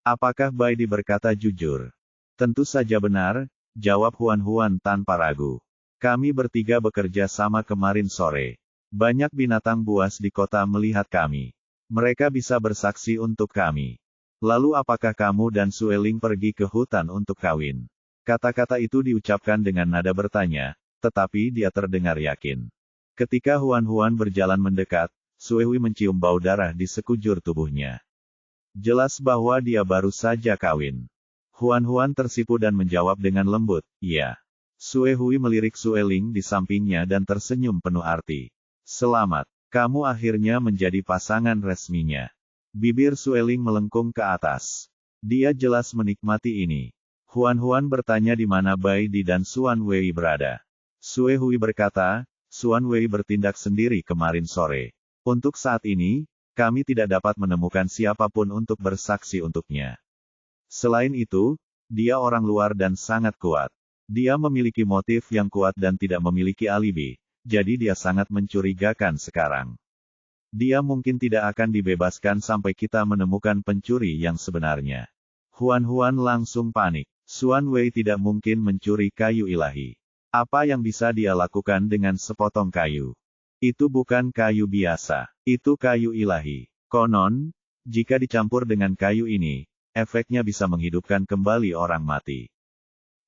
Apakah Bai Di berkata jujur? Tentu saja benar, jawab Huan Huan tanpa ragu. Kami bertiga bekerja sama kemarin sore. Banyak binatang buas di kota melihat kami. Mereka bisa bersaksi untuk kami. Lalu apakah kamu dan Sue Ling pergi ke hutan untuk kawin? Kata-kata itu diucapkan dengan nada bertanya, tetapi dia terdengar yakin. Ketika Huan Huan berjalan mendekat, Sue Hui mencium bau darah di sekujur tubuhnya. Jelas bahwa dia baru saja kawin. Huan Huan tersipu dan menjawab dengan lembut, iya. Sue Hui melirik Sue Ling di sampingnya dan tersenyum penuh arti. Selamat, kamu akhirnya menjadi pasangan resminya. Bibir Sue Ling melengkung ke atas. Dia jelas menikmati ini. Huan Huan bertanya di mana Bai Di dan Xuan Wei berada. Sue Hui berkata, Xuan Wei bertindak sendiri kemarin sore. Untuk saat ini, kami tidak dapat menemukan siapapun untuk bersaksi untuknya. Selain itu, dia orang luar dan sangat kuat. Dia memiliki motif yang kuat dan tidak memiliki alibi, jadi dia sangat mencurigakan sekarang. Dia mungkin tidak akan dibebaskan sampai kita menemukan pencuri yang sebenarnya. Huan Huan langsung panik. Xuan Wei tidak mungkin mencuri kayu ilahi. Apa yang bisa dia lakukan dengan sepotong kayu? Itu bukan kayu biasa. Itu kayu ilahi. Konon, jika dicampur dengan kayu ini, efeknya bisa menghidupkan kembali orang mati.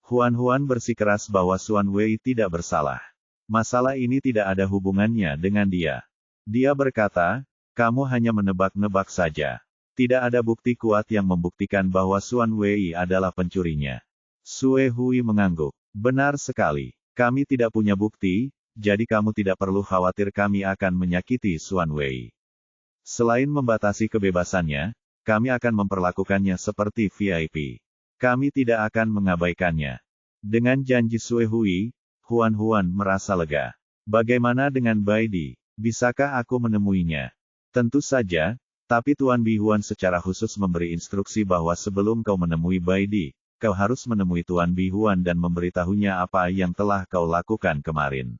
Huan Huan bersikeras bahwa Xuan Wei tidak bersalah. Masalah ini tidak ada hubungannya dengan dia. Dia berkata, kamu hanya menebak-nebak saja. Tidak ada bukti kuat yang membuktikan bahwa Xuan Wei adalah pencurinya. Sue Hui mengangguk. Benar sekali. Kami tidak punya bukti, jadi kamu tidak perlu khawatir kami akan menyakiti Xuan Wei. Selain membatasi kebebasannya, kami akan memperlakukannya seperti VIP. Kami tidak akan mengabaikannya. Dengan janji Sue Hui, Huan merasa lega. Bagaimana dengan Bai Di? Bisakah aku menemuinya? Tentu saja, tapi Tuan Bi Huan secara khusus memberi instruksi bahwa sebelum kau menemui Bai Di, kau harus menemui Tuan Bi Huan dan memberitahunya apa yang telah kau lakukan kemarin.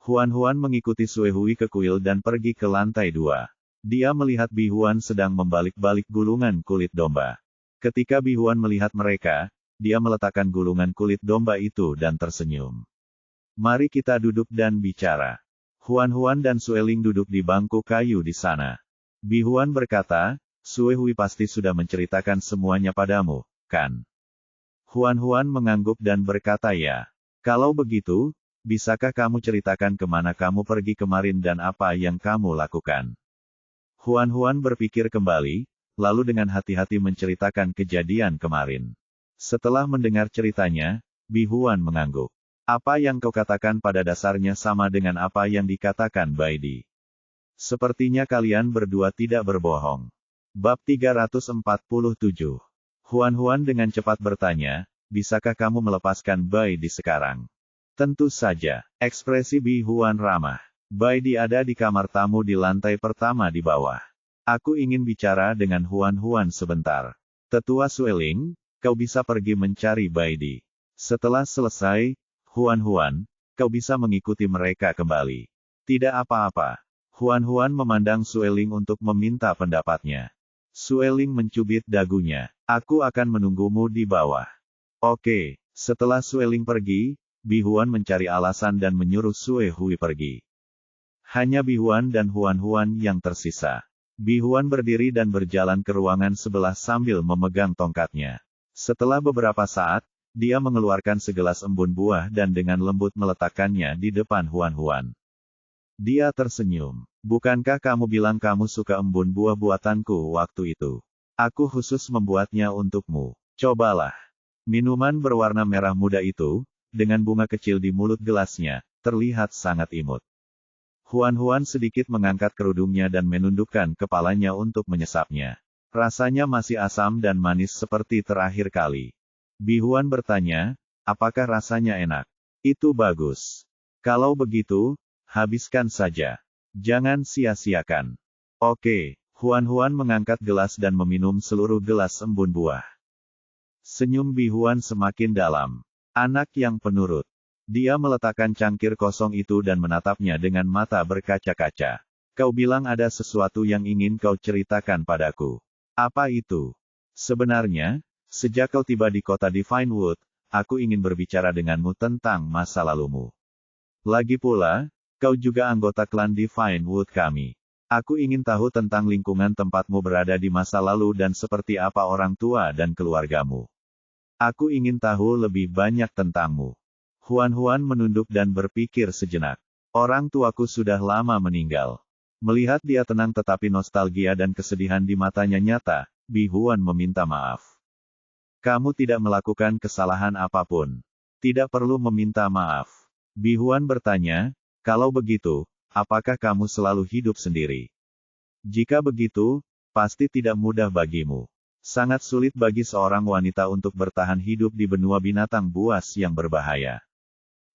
Huan mengikuti Sue Hui ke kuil dan pergi ke lantai 2. Dia melihat Bi Huan sedang membalik-balik gulungan kulit domba. Ketika Bi Huan melihat mereka, dia meletakkan gulungan kulit domba itu dan tersenyum. Mari kita duduk dan bicara. Huan dan Sue Ling duduk di bangku kayu di sana. Bi Huan berkata, Sue Hui pasti sudah menceritakan semuanya padamu, kan? Huan mengangguk dan berkata ya. Kalau begitu, bisakah kamu ceritakan kemana kamu pergi kemarin dan apa yang kamu lakukan? Huan berpikir kembali, lalu dengan hati-hati menceritakan kejadian kemarin. Setelah mendengar ceritanya, Bi Huan mengangguk. Apa yang kau katakan pada dasarnya sama dengan apa yang dikatakan Bai Di. Sepertinya kalian berdua tidak berbohong. Bab 347. Huan dengan cepat bertanya, bisakah kamu melepaskan Bai Di sekarang? Tentu saja, ekspresi Bi Huan ramah. Bai Di ada di kamar tamu di lantai pertama di bawah. Aku ingin bicara dengan Huan sebentar. Tetua Sue Ling, kau bisa pergi mencari Bai Di. Setelah selesai, Huan, kau bisa mengikuti mereka kembali. Tidak apa-apa. Huan memandang Sue Ling untuk meminta pendapatnya. Sue Ling mencubit dagunya. Aku akan menunggumu di bawah. Oke, setelah Sue Ling pergi, Bi Huan mencari alasan dan menyuruh Sue Hui pergi. Hanya Bi Huan dan Huan yang tersisa. Bi Huan berdiri dan berjalan ke ruangan sebelah sambil memegang tongkatnya. Setelah beberapa saat, dia mengeluarkan segelas embun buah dan dengan lembut meletakkannya di depan Huan. Dia tersenyum. Bukankah kamu bilang kamu suka embun buah buatanku waktu itu? Aku khusus membuatnya untukmu. Cobalah. Minuman berwarna merah muda itu, dengan bunga kecil di mulut gelasnya, terlihat sangat imut. Huan sedikit mengangkat kerudungnya dan menundukkan kepalanya untuk menyesapnya. Rasanya masih asam dan manis seperti terakhir kali. Bi Huan bertanya, apakah rasanya enak? Itu bagus. Kalau begitu, habiskan saja. Jangan sia-siakan. Oke, Huan mengangkat gelas dan meminum seluruh gelas embun buah. Senyum Bi Huan semakin dalam. Anak yang penurut. Dia meletakkan cangkir kosong itu dan menatapnya dengan mata berkaca-kaca. Kau bilang ada sesuatu yang ingin kau ceritakan padaku. Apa itu? Sebenarnya, sejak kau tiba di kota Divine Wood, aku ingin berbicara denganmu tentang masa lalumu. Lagi pula, kau juga anggota klan Divine Wood kami. Aku ingin tahu tentang lingkungan tempatmu berada di masa lalu dan seperti apa orang tua dan keluargamu. Aku ingin tahu lebih banyak tentangmu. Huan menunduk dan berpikir sejenak. Orang tuaku sudah lama meninggal. Melihat dia tenang tetapi nostalgia dan kesedihan di matanya nyata, Bi Huan meminta maaf. Kamu tidak melakukan kesalahan apapun. Tidak perlu meminta maaf. Bi Huan bertanya, kalau begitu, apakah kamu selalu hidup sendiri? Jika begitu, pasti tidak mudah bagimu. Sangat sulit bagi seorang wanita untuk bertahan hidup di benua binatang buas yang berbahaya.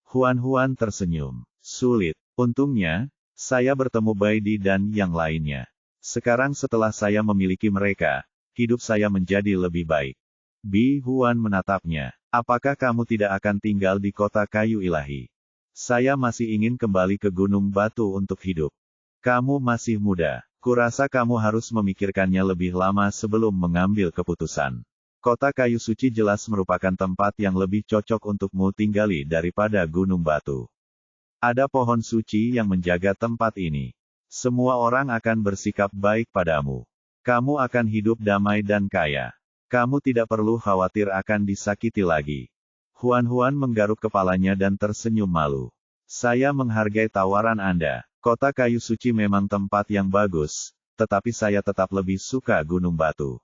Huan tersenyum. Sulit. Untungnya, saya bertemu Bai Di dan yang lainnya. Sekarang setelah saya memiliki mereka, hidup saya menjadi lebih baik. Bi Huan menatapnya. Apakah kamu tidak akan tinggal di kota kayu ilahi? Saya masih ingin kembali ke Gunung Batu untuk hidup. Kamu masih muda. Kurasa kamu harus memikirkannya lebih lama sebelum mengambil keputusan. Kota kayu suci jelas merupakan tempat yang lebih cocok untukmu tinggali daripada Gunung Batu. Ada pohon suci yang menjaga tempat ini. Semua orang akan bersikap baik padamu. Kamu akan hidup damai dan kaya. Kamu tidak perlu khawatir akan disakiti lagi. Huan menggaruk kepalanya dan tersenyum malu. Saya menghargai tawaran Anda. Kota kayu suci memang tempat yang bagus, tetapi saya tetap lebih suka Gunung Batu.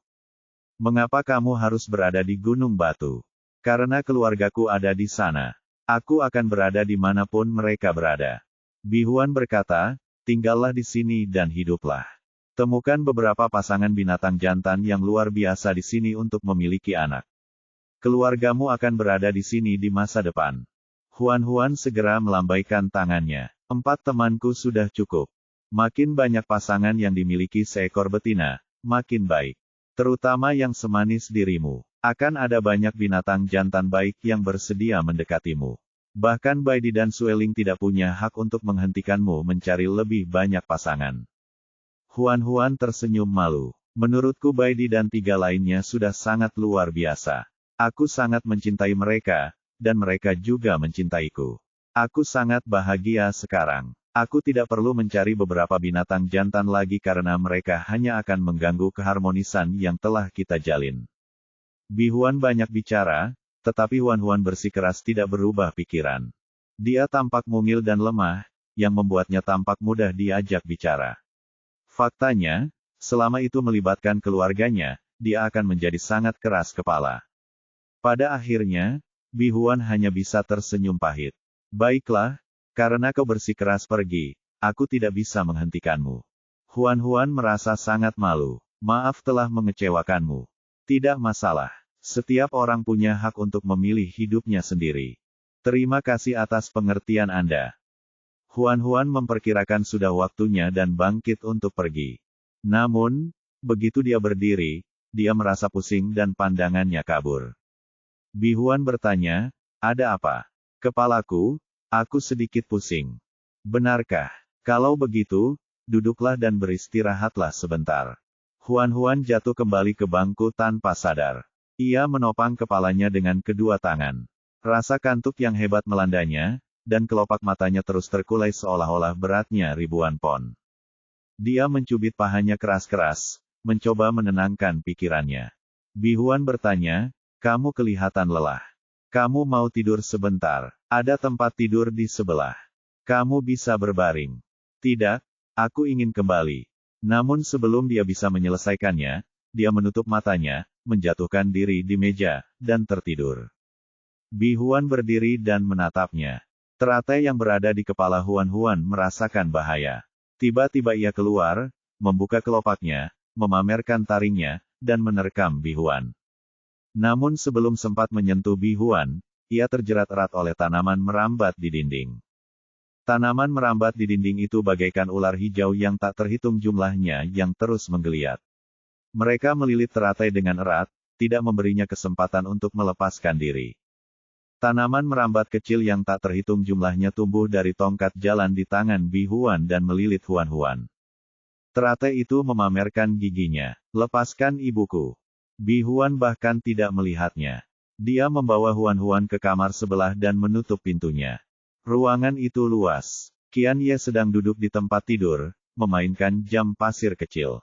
Mengapa kamu harus berada di Gunung Batu? Karena keluargaku ada di sana. Aku akan berada di manapun mereka berada. Bi Huan berkata, tinggallah di sini dan hiduplah. Temukan beberapa pasangan binatang jantan yang luar biasa di sini untuk memiliki anak. Keluargamu akan berada di sini di masa depan. Huan segera melambaikan tangannya. 4 temanku sudah cukup. Makin banyak pasangan yang dimiliki seekor betina, makin baik. Terutama yang semanis dirimu. Akan ada banyak binatang jantan baik yang bersedia mendekatimu. Bahkan Baidi dan Sueling tidak punya hak untuk menghentikanmu mencari lebih banyak pasangan. Huan tersenyum malu. Menurutku Baidi dan 3 lainnya sudah sangat luar biasa. Aku sangat mencintai mereka, dan mereka juga mencintaiku. Aku sangat bahagia sekarang. Aku tidak perlu mencari beberapa binatang jantan lagi karena mereka hanya akan mengganggu keharmonisan yang telah kita jalin. Bi Huan banyak bicara, tetapi Huan bersikeras tidak berubah pikiran. Dia tampak mungil dan lemah, yang membuatnya tampak mudah diajak bicara. Faktanya, selama itu melibatkan keluarganya, dia akan menjadi sangat keras kepala. Pada akhirnya, Bi Huan hanya bisa tersenyum pahit. Baiklah, karena kau bersikeras pergi, aku tidak bisa menghentikanmu. Huan merasa sangat malu. Maaf telah mengecewakanmu. Tidak masalah. Setiap orang punya hak untuk memilih hidupnya sendiri. Terima kasih atas pengertian Anda. Huan memperkirakan sudah waktunya dan bangkit untuk pergi. Namun, begitu dia berdiri, dia merasa pusing dan pandangannya kabur. Bi Huan bertanya, ada apa? Kepalaku, aku sedikit pusing. Benarkah? Kalau begitu, duduklah dan beristirahatlah sebentar. Huan jatuh kembali ke bangku tanpa sadar. Ia menopang kepalanya dengan kedua tangan. Rasa kantuk yang hebat melandanya, dan kelopak matanya terus terkulai seolah-olah beratnya ribuan pon. Dia mencubit pahanya keras-keras, mencoba menenangkan pikirannya. Bi Huan bertanya, kamu kelihatan lelah. Kamu mau tidur sebentar. Ada tempat tidur di sebelah. Kamu bisa berbaring. Tidak, aku ingin kembali. Namun sebelum dia bisa menyelesaikannya, dia menutup matanya, menjatuhkan diri di meja, dan tertidur. Bi Huan berdiri dan menatapnya. Teratai yang berada di kepala Huan merasakan bahaya. Tiba-tiba ia keluar, membuka kelopaknya, memamerkan taringnya, dan menerkam Bi Huan. Namun sebelum sempat menyentuh Bi Huan, ia terjerat erat oleh tanaman merambat di dinding. Tanaman merambat di dinding itu bagaikan ular hijau yang tak terhitung jumlahnya yang terus menggeliat. Mereka melilit teratai dengan erat, tidak memberinya kesempatan untuk melepaskan diri. Tanaman merambat kecil yang tak terhitung jumlahnya tumbuh dari tongkat jalan di tangan Bi Huan dan melilit Huan. Teratai itu memamerkan giginya. Lepaskan ibuku. Bi Huan bahkan tidak melihatnya. Dia membawa Huan ke kamar sebelah dan menutup pintunya. Ruangan itu luas. Qian Ye sedang duduk di tempat tidur, memainkan jam pasir kecil.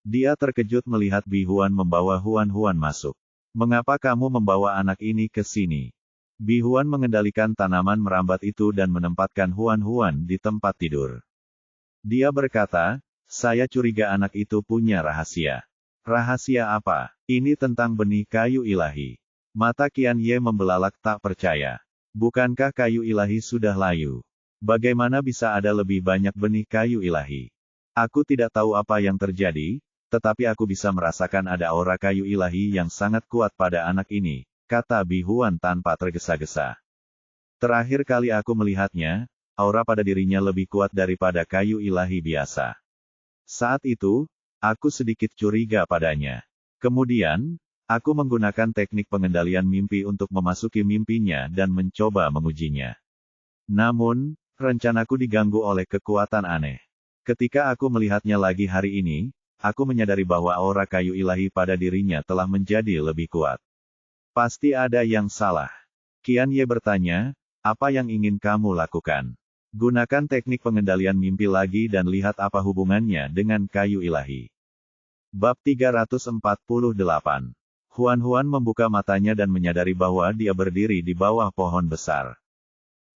Dia terkejut melihat Bi Huan membawa Huan masuk. Mengapa kamu membawa anak ini ke sini? Bi Huan mengendalikan tanaman merambat itu dan menempatkan Huan di tempat tidur. Dia berkata, saya curiga anak itu punya rahasia. Rahasia apa? Ini tentang benih kayu ilahi. Mata Qian Ye membelalak tak percaya. Bukankah kayu ilahi sudah layu? Bagaimana bisa ada lebih banyak benih kayu ilahi? Aku tidak tahu apa yang terjadi, tetapi aku bisa merasakan ada aura kayu ilahi yang sangat kuat pada anak ini, kata Bi Huan tanpa tergesa-gesa. Terakhir kali aku melihatnya, aura pada dirinya lebih kuat daripada kayu ilahi biasa. Saat itu, aku sedikit curiga padanya. Kemudian, aku menggunakan teknik pengendalian mimpi untuk memasuki mimpinya dan mencoba mengujinya. Namun, rencanaku diganggu oleh kekuatan aneh. Ketika aku melihatnya lagi hari ini, aku menyadari bahwa aura kayu ilahi pada dirinya telah menjadi lebih kuat. Pasti ada yang salah. Qian Ye bertanya, apa yang ingin kamu lakukan? Gunakan teknik pengendalian mimpi lagi dan lihat apa hubungannya dengan kayu ilahi. Bab 348. Huan membuka matanya dan menyadari bahwa dia berdiri di bawah pohon besar.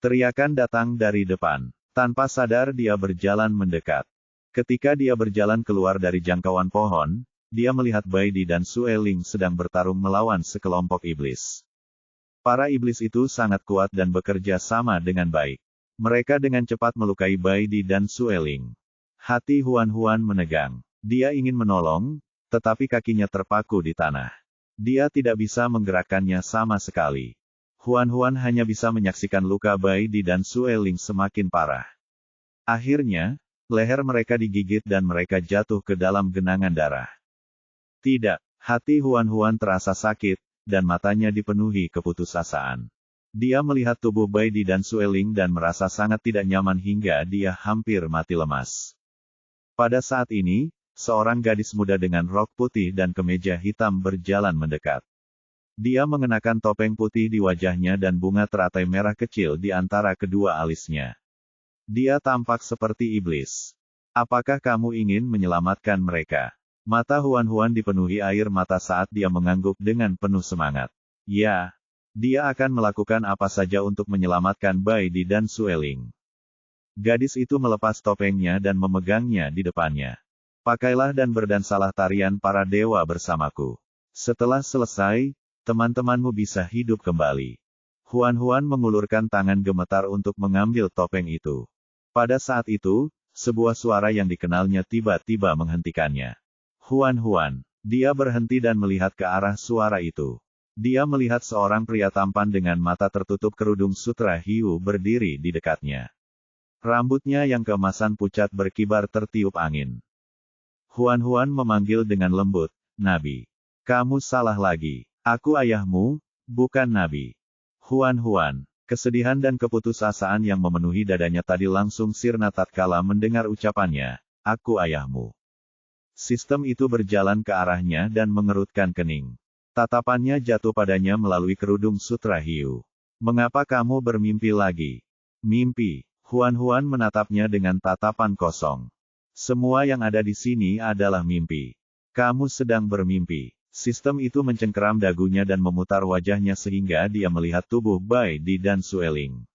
Teriakan datang dari depan. Tanpa sadar dia berjalan mendekat. Ketika dia berjalan keluar dari jangkauan pohon, dia melihat Baidi dan Sueling sedang bertarung melawan sekelompok iblis. Para iblis itu sangat kuat dan bekerja sama dengan baik. Mereka dengan cepat melukai Baidi dan Sueling. Hati Huan menegang. Dia ingin menolong, tetapi kakinya terpaku di tanah. Dia tidak bisa menggerakkannya sama sekali. Huan hanya bisa menyaksikan luka Bai Di dan Sue Ling semakin parah. Akhirnya, leher mereka digigit dan mereka jatuh ke dalam genangan darah. Tidak, hati Huan terasa sakit, dan matanya dipenuhi keputusasaan. Dia melihat tubuh Bai Di dan Sue Ling dan merasa sangat tidak nyaman hingga dia hampir mati lemas. Pada saat ini, seorang gadis muda dengan rok putih dan kemeja hitam berjalan mendekat. Dia mengenakan topeng putih di wajahnya dan bunga teratai merah kecil di antara kedua alisnya. Dia tampak seperti iblis. Apakah kamu ingin menyelamatkan mereka? Mata Huan dipenuhi air mata saat dia mengangguk dengan penuh semangat. Ya, dia akan melakukan apa saja untuk menyelamatkan Bai Di dan Sue Ling. Gadis itu melepas topengnya dan memegangnya di depannya. Pakailah dan berdansalah tarian para dewa bersamaku. Setelah selesai, teman-temanmu bisa hidup kembali. Huan mengulurkan tangan gemetar untuk mengambil topeng itu. Pada saat itu, sebuah suara yang dikenalnya tiba-tiba menghentikannya. Huan, dia berhenti dan melihat ke arah suara itu. Dia melihat seorang pria tampan dengan mata tertutup kerudung sutra hiu berdiri di dekatnya. Rambutnya yang keemasan pucat berkibar tertiup angin. Huan memanggil dengan lembut, "Nabi. Kamu salah lagi. Aku ayahmu, bukan Nabi." Huan, kesedihan dan keputusasaan yang memenuhi dadanya tadi langsung sirna tatkala mendengar ucapannya, "Aku ayahmu." Sistem itu berjalan ke arahnya dan mengerutkan kening. Tatapannya jatuh padanya melalui kerudung sutra hiu. "Mengapa kamu bermimpi lagi?" "Mimpi." Huan menatapnya dengan tatapan kosong. "Semua yang ada di sini adalah mimpi. Kamu sedang bermimpi." Sistem itu mencengkeram dagunya dan memutar wajahnya sehingga dia melihat tubuh Bai Di dan Sue Ling.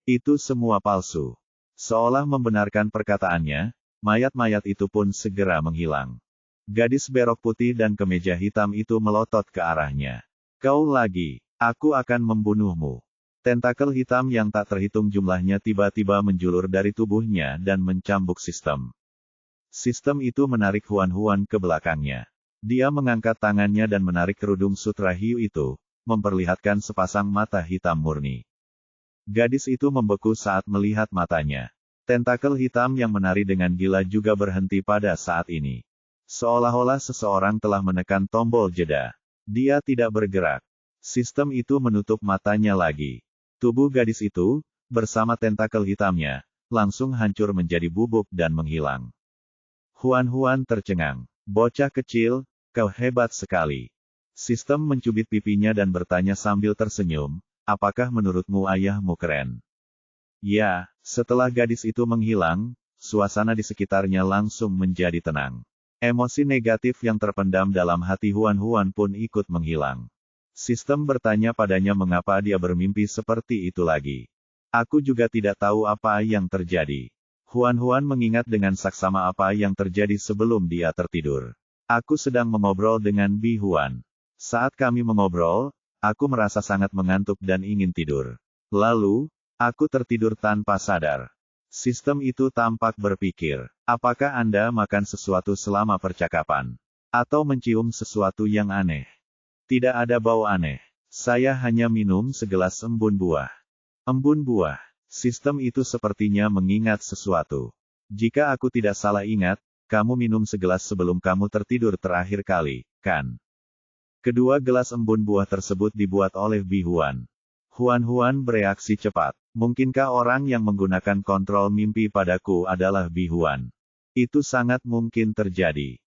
Itu semua palsu. Seolah membenarkan perkataannya, mayat-mayat itu pun segera menghilang. Gadis berok putih dan kemeja hitam itu melotot ke arahnya. "Kau lagi, aku akan membunuhmu." Tentakel hitam yang tak terhitung jumlahnya tiba-tiba menjulur dari tubuhnya dan mencambuk sistem. Sistem itu menarik Huan ke belakangnya. Dia mengangkat tangannya dan menarik kerudung sutra hiu itu, memperlihatkan sepasang mata hitam murni. Gadis itu membeku saat melihat matanya. Tentakel hitam yang menari dengan gila juga berhenti pada saat ini. Seolah-olah seseorang telah menekan tombol jeda. Dia tidak bergerak. Sistem itu menutup matanya lagi. Tubuh gadis itu, bersama tentakel hitamnya, langsung hancur menjadi bubuk dan menghilang. Huan tercengang. "Bocah kecil, kau hebat sekali." Sistem mencubit pipinya dan bertanya sambil tersenyum, "Apakah menurutmu ayahmu keren?" Ya, setelah gadis itu menghilang, suasana di sekitarnya langsung menjadi tenang. Emosi negatif yang terpendam dalam hati Huan pun ikut menghilang. Sistem bertanya padanya mengapa dia bermimpi seperti itu lagi. "Aku juga tidak tahu apa yang terjadi." Huan mengingat dengan saksama apa yang terjadi sebelum dia tertidur. "Aku sedang mengobrol dengan Bi Huan. Saat kami mengobrol, aku merasa sangat mengantuk dan ingin tidur. Lalu, aku tertidur tanpa sadar." Sistem itu tampak berpikir, "Apakah Anda makan sesuatu selama percakapan? Atau mencium sesuatu yang aneh?" "Tidak ada bau aneh. Saya hanya minum segelas embun buah." "Embun buah." Sistem itu sepertinya mengingat sesuatu. "Jika aku tidak salah ingat, kamu minum segelas sebelum kamu tertidur terakhir kali, kan?" Kedua gelas embun buah tersebut dibuat oleh Bi Huan. Huan bereaksi cepat. "Mungkinkah orang yang menggunakan kontrol mimpi padaku adalah Bi Huan?" "Itu sangat mungkin terjadi."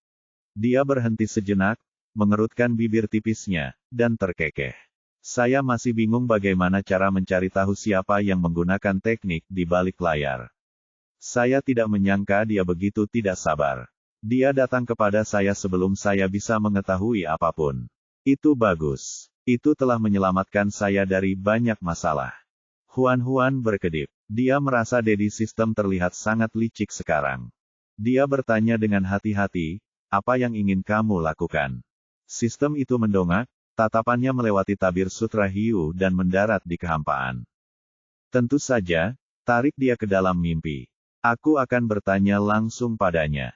Dia berhenti sejenak, mengerutkan bibir tipisnya, dan terkekeh. "Saya masih bingung bagaimana cara mencari tahu siapa yang menggunakan teknik di balik layar. Saya tidak menyangka dia begitu tidak sabar. Dia datang kepada saya sebelum saya bisa mengetahui apapun. Itu bagus. Itu telah menyelamatkan saya dari banyak masalah." Huan berkedip. Dia merasa Dedi Sistem terlihat sangat licik sekarang. Dia bertanya dengan hati-hati, "Apa yang ingin kamu lakukan?" Sistem itu mendongak, tatapannya melewati tabir sutra hiu dan mendarat di kehampaan. "Tentu saja, tarik dia ke dalam mimpi. Aku akan bertanya langsung padanya."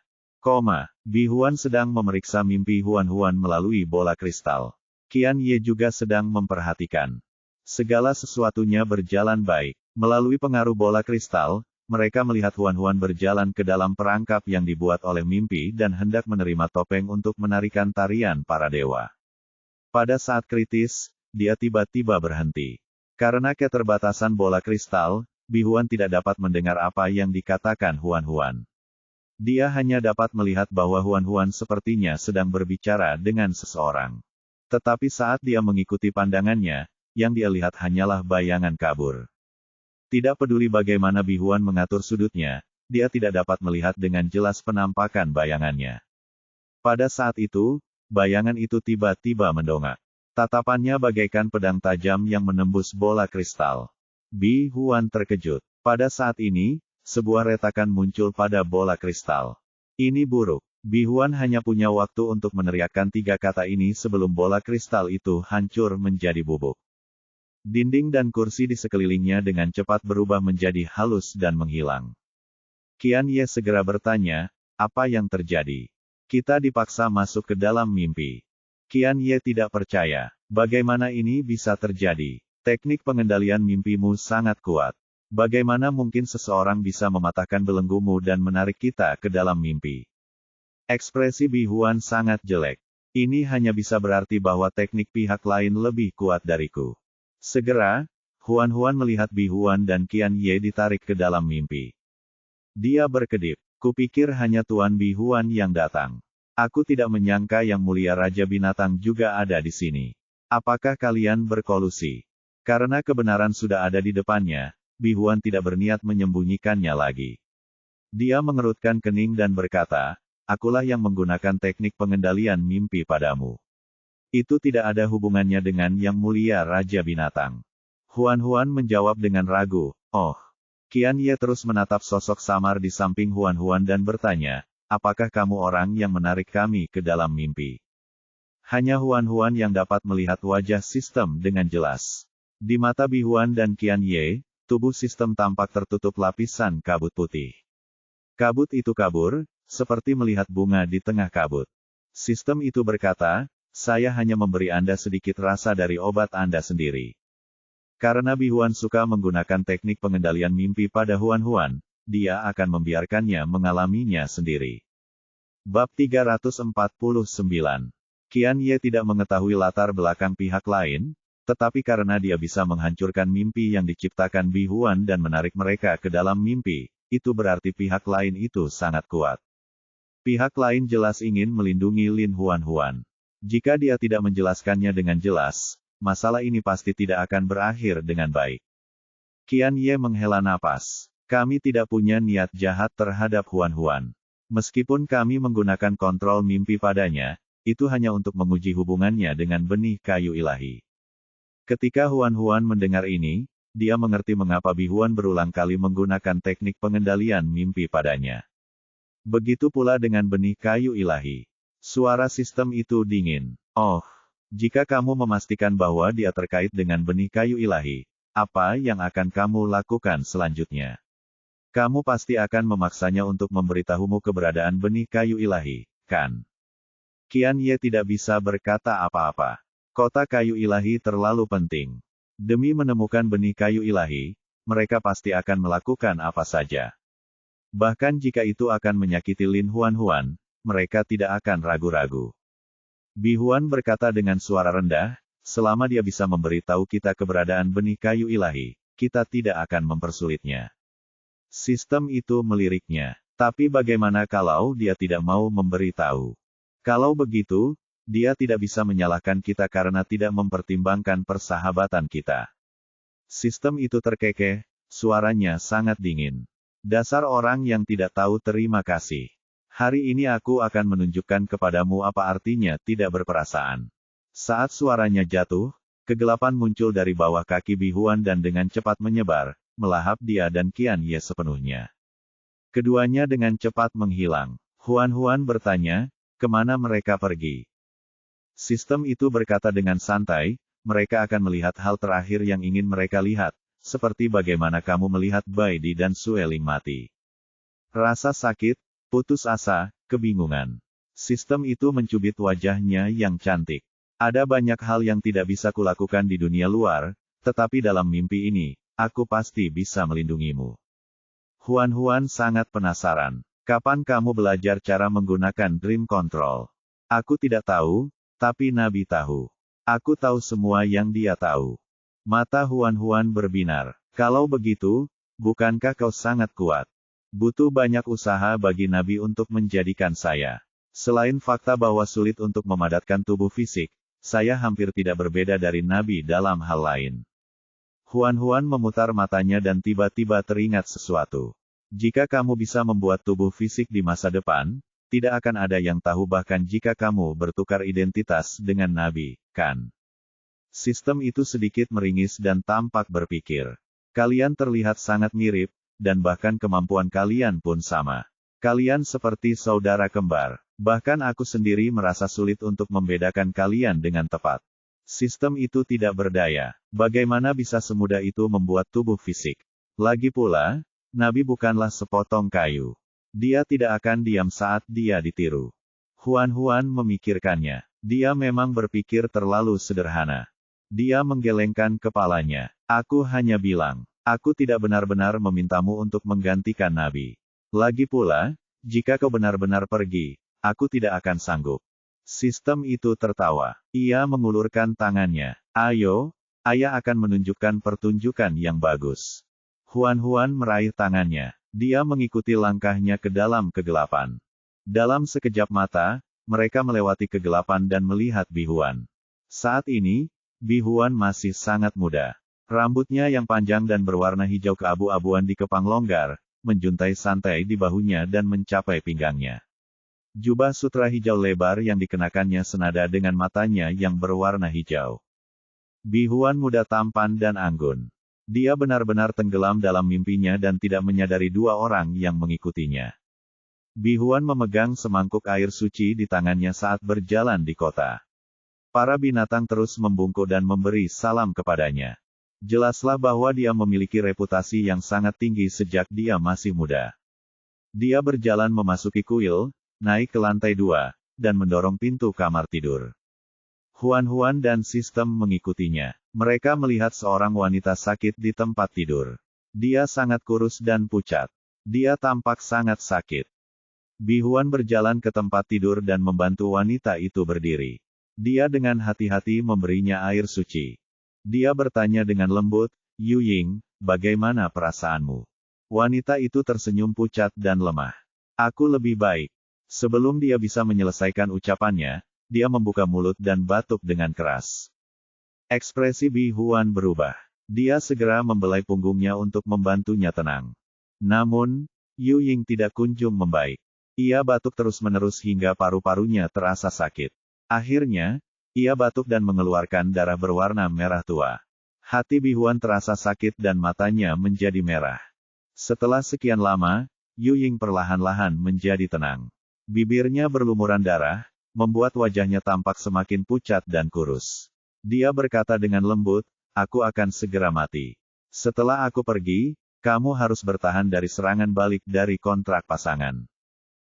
Bi Huan sedang memeriksa mimpi Huan melalui bola kristal. Qian Ye juga sedang memperhatikan. Segala sesuatunya berjalan baik. Melalui pengaruh bola kristal, mereka melihat Huan-Huan berjalan ke dalam perangkap yang dibuat oleh mimpi dan hendak menerima topeng untuk menarikan tarian para dewa. Pada saat kritis, dia tiba-tiba berhenti. Karena keterbatasan bola kristal, Bi-Huan tidak dapat mendengar apa yang dikatakan Huan-Huan. Dia hanya dapat melihat bahwa Huan-Huan sepertinya sedang berbicara dengan seseorang. Tetapi saat dia mengikuti pandangannya, yang dia lihat hanyalah bayangan kabur. Tidak peduli bagaimana Bi-Huan mengatur sudutnya, dia tidak dapat melihat dengan jelas penampakan bayangannya. Pada saat itu, bayangan itu tiba-tiba mendongak. Tatapannya bagaikan pedang tajam yang menembus bola kristal. Bi-Huan terkejut. Pada saat ini, sebuah retakan muncul pada bola kristal. Ini buruk. Bi-Huan hanya punya waktu untuk meneriakkan 3 kata ini sebelum bola kristal itu hancur menjadi bubuk. Dinding dan kursi di sekelilingnya dengan cepat berubah menjadi halus dan menghilang. Qian Ye segera bertanya, apa yang terjadi? Kita dipaksa masuk ke dalam mimpi. Qian Ye tidak percaya. Bagaimana ini bisa terjadi? Teknik pengendalian mimpimu sangat kuat. Bagaimana mungkin seseorang bisa mematahkan belenggumu dan menarik kita ke dalam mimpi? Ekspresi Bi-Huan sangat jelek. Ini hanya bisa berarti bahwa teknik pihak lain lebih kuat dariku. Segera, Huan-Huan melihat Bi-Huan dan Qian Ye ditarik ke dalam mimpi. Dia berkedip. Kupikir hanya Tuan Bi-Huan yang datang. Aku tidak menyangka Yang Mulia Raja Binatang juga ada di sini. Apakah kalian berkolusi? Karena kebenaran sudah ada di depannya, Bi-Huan tidak berniat menyembunyikannya lagi. Dia mengerutkan kening dan berkata, akulah yang menggunakan teknik pengendalian mimpi padamu. Itu tidak ada hubungannya dengan Yang Mulia Raja Binatang. Huan-Huan menjawab dengan ragu, oh. Qian Ye terus menatap sosok samar di samping Huan-Huan dan bertanya, apakah kamu orang yang menarik kami ke dalam mimpi? Hanya Huan-Huan yang dapat melihat wajah sistem dengan jelas. Di mata Bi-Huan dan Qian Ye, tubuh sistem tampak tertutup lapisan kabut putih. Kabut itu kabur, seperti melihat bunga di tengah kabut. Sistem itu berkata, saya hanya memberi Anda sedikit rasa dari obat Anda sendiri. Karena Bi-Huan suka menggunakan teknik pengendalian mimpi pada Huan-Huan, dia akan membiarkannya mengalaminya sendiri. Bab 349. Qian Ye tidak mengetahui latar belakang pihak lain, tetapi karena dia bisa menghancurkan mimpi yang diciptakan Bi-Huan dan menarik mereka ke dalam mimpi, itu berarti pihak lain itu sangat kuat. Pihak lain jelas ingin melindungi Lin Huan-Huan. Jika dia tidak menjelaskannya dengan jelas, masalah ini pasti tidak akan berakhir dengan baik. Qian Ye menghela napas. Kami tidak punya niat jahat terhadap Huan-Huan. Meskipun kami menggunakan kontrol mimpi padanya, itu hanya untuk menguji hubungannya dengan benih kayu ilahi. Ketika Huan-Huan mendengar ini, dia mengerti mengapa Bi-Huan berulang kali menggunakan teknik pengendalian mimpi padanya. Begitu pula dengan benih kayu ilahi. Suara sistem itu dingin. Oh. Jika kamu memastikan bahwa dia terkait dengan benih kayu ilahi, apa yang akan kamu lakukan selanjutnya? Kamu pasti akan memaksanya untuk memberitahumu keberadaan benih kayu ilahi, kan? Qian Ye tidak bisa berkata apa-apa. Kota kayu ilahi terlalu penting. Demi menemukan benih kayu ilahi, mereka pasti akan melakukan apa saja. Bahkan jika itu akan menyakiti Lin Huan-Huan, mereka tidak akan ragu-ragu. Bi-Huan berkata dengan suara rendah, selama dia bisa memberitahu kita keberadaan benih kayu ilahi, kita tidak akan mempersulitnya. Sistem itu meliriknya. Tapi bagaimana kalau dia tidak mau memberitahu? Kalau begitu, dia tidak bisa menyalahkan kita karena tidak mempertimbangkan persahabatan kita. Sistem itu terkekeh, suaranya sangat dingin. Dasar orang yang tidak tahu terima kasih. Hari ini aku akan menunjukkan kepadamu apa artinya tidak berperasaan. Saat suaranya jatuh, kegelapan muncul dari bawah kaki Bi-Huan dan dengan cepat menyebar, melahap dia dan Qian Ye sepenuhnya. Keduanya dengan cepat menghilang. Huan-Huan bertanya, kemana mereka pergi? Sistem itu berkata dengan santai, mereka akan melihat hal terakhir yang ingin mereka lihat, seperti bagaimana kamu melihat Bai Di dan Sueling mati. Rasa sakit, putus asa, kebingungan. Sistem itu mencubit wajahnya yang cantik. Ada banyak hal yang tidak bisa kulakukan di dunia luar, tetapi dalam mimpi ini, aku pasti bisa melindungimu. Huan sangat penasaran. Kapan kamu belajar cara menggunakan Dream Control? Aku tidak tahu, tapi Nabi tahu. Aku tahu semua yang dia tahu. Mata Huan berbinar. Kalau begitu, bukankah kau sangat kuat? Butuh banyak usaha bagi Nabi untuk menjadikan saya. Selain fakta bahwa sulit untuk memadatkan tubuh fisik, saya hampir tidak berbeda dari Nabi dalam hal lain. Huan memutar matanya dan tiba-tiba teringat sesuatu. Jika kamu bisa membuat tubuh fisik di masa depan, tidak akan ada yang tahu bahkan jika kamu bertukar identitas dengan Nabi, kan? Sistem itu sedikit meringis dan tampak berpikir. Kalian terlihat sangat mirip, dan bahkan kemampuan kalian pun sama. Kalian seperti saudara kembar. Bahkan aku sendiri merasa sulit untuk membedakan kalian dengan tepat. Sistem itu tidak berdaya. Bagaimana bisa semudah itu membuat tubuh fisik? Lagi pula, Nabi bukanlah sepotong kayu. Dia tidak akan diam saat dia ditiru. Huan memikirkannya. Dia memang berpikir terlalu sederhana. Dia menggelengkan kepalanya. Aku hanya bilang, aku tidak benar-benar memintamu untuk menggantikan Nabi. Lagi pula, jika kau benar-benar pergi, aku tidak akan sanggup. Sistem itu tertawa. Ia mengulurkan tangannya. Ayo, ayah akan menunjukkan pertunjukan yang bagus. Huan meraih tangannya. Dia mengikuti langkahnya ke dalam kegelapan. Dalam sekejap mata, mereka melewati kegelapan dan melihat Bi Huan. Saat ini, Bi Huan masih sangat muda. Rambutnya yang panjang dan berwarna hijau keabu-abuan dikepang longgar, menjuntai santai di bahunya dan mencapai pinggangnya. Jubah sutra hijau lebar yang dikenakannya senada dengan matanya yang berwarna hijau. Bi Huan muda tampan dan anggun. Dia benar-benar tenggelam dalam mimpinya dan tidak menyadari dua orang yang mengikutinya. Bi Huan memegang semangkuk air suci di tangannya saat berjalan di kota. Para binatang terus membungkuk dan memberi salam kepadanya. Jelaslah bahwa dia memiliki reputasi yang sangat tinggi sejak dia masih muda. Dia berjalan memasuki kuil, naik ke lantai 2, dan mendorong pintu kamar tidur. Huan dan sistem mengikutinya. Mereka melihat seorang wanita sakit di tempat tidur. Dia sangat kurus dan pucat. Dia tampak sangat sakit. Bi Huan berjalan ke tempat tidur dan membantu wanita itu berdiri. Dia dengan hati-hati memberinya air suci. Dia bertanya dengan lembut, Yu Ying, bagaimana perasaanmu? Wanita itu tersenyum pucat dan lemah. Aku lebih baik. Sebelum dia bisa menyelesaikan ucapannya, dia membuka mulut dan batuk dengan keras. Ekspresi Bi Huan berubah. Dia segera membelai punggungnya untuk membantunya tenang. Namun, Yu Ying tidak kunjung membaik. Ia batuk terus-menerus hingga paru-parunya terasa sakit. Akhirnya, ia batuk dan mengeluarkan darah berwarna merah tua. Hati Bi Huan terasa sakit dan matanya menjadi merah. Setelah sekian lama, Yu Ying perlahan-lahan menjadi tenang. Bibirnya berlumuran darah, membuat wajahnya tampak semakin pucat dan kurus. Dia berkata dengan lembut, aku akan segera mati. Setelah aku pergi, kamu harus bertahan dari serangan balik dari kontrak pasangan.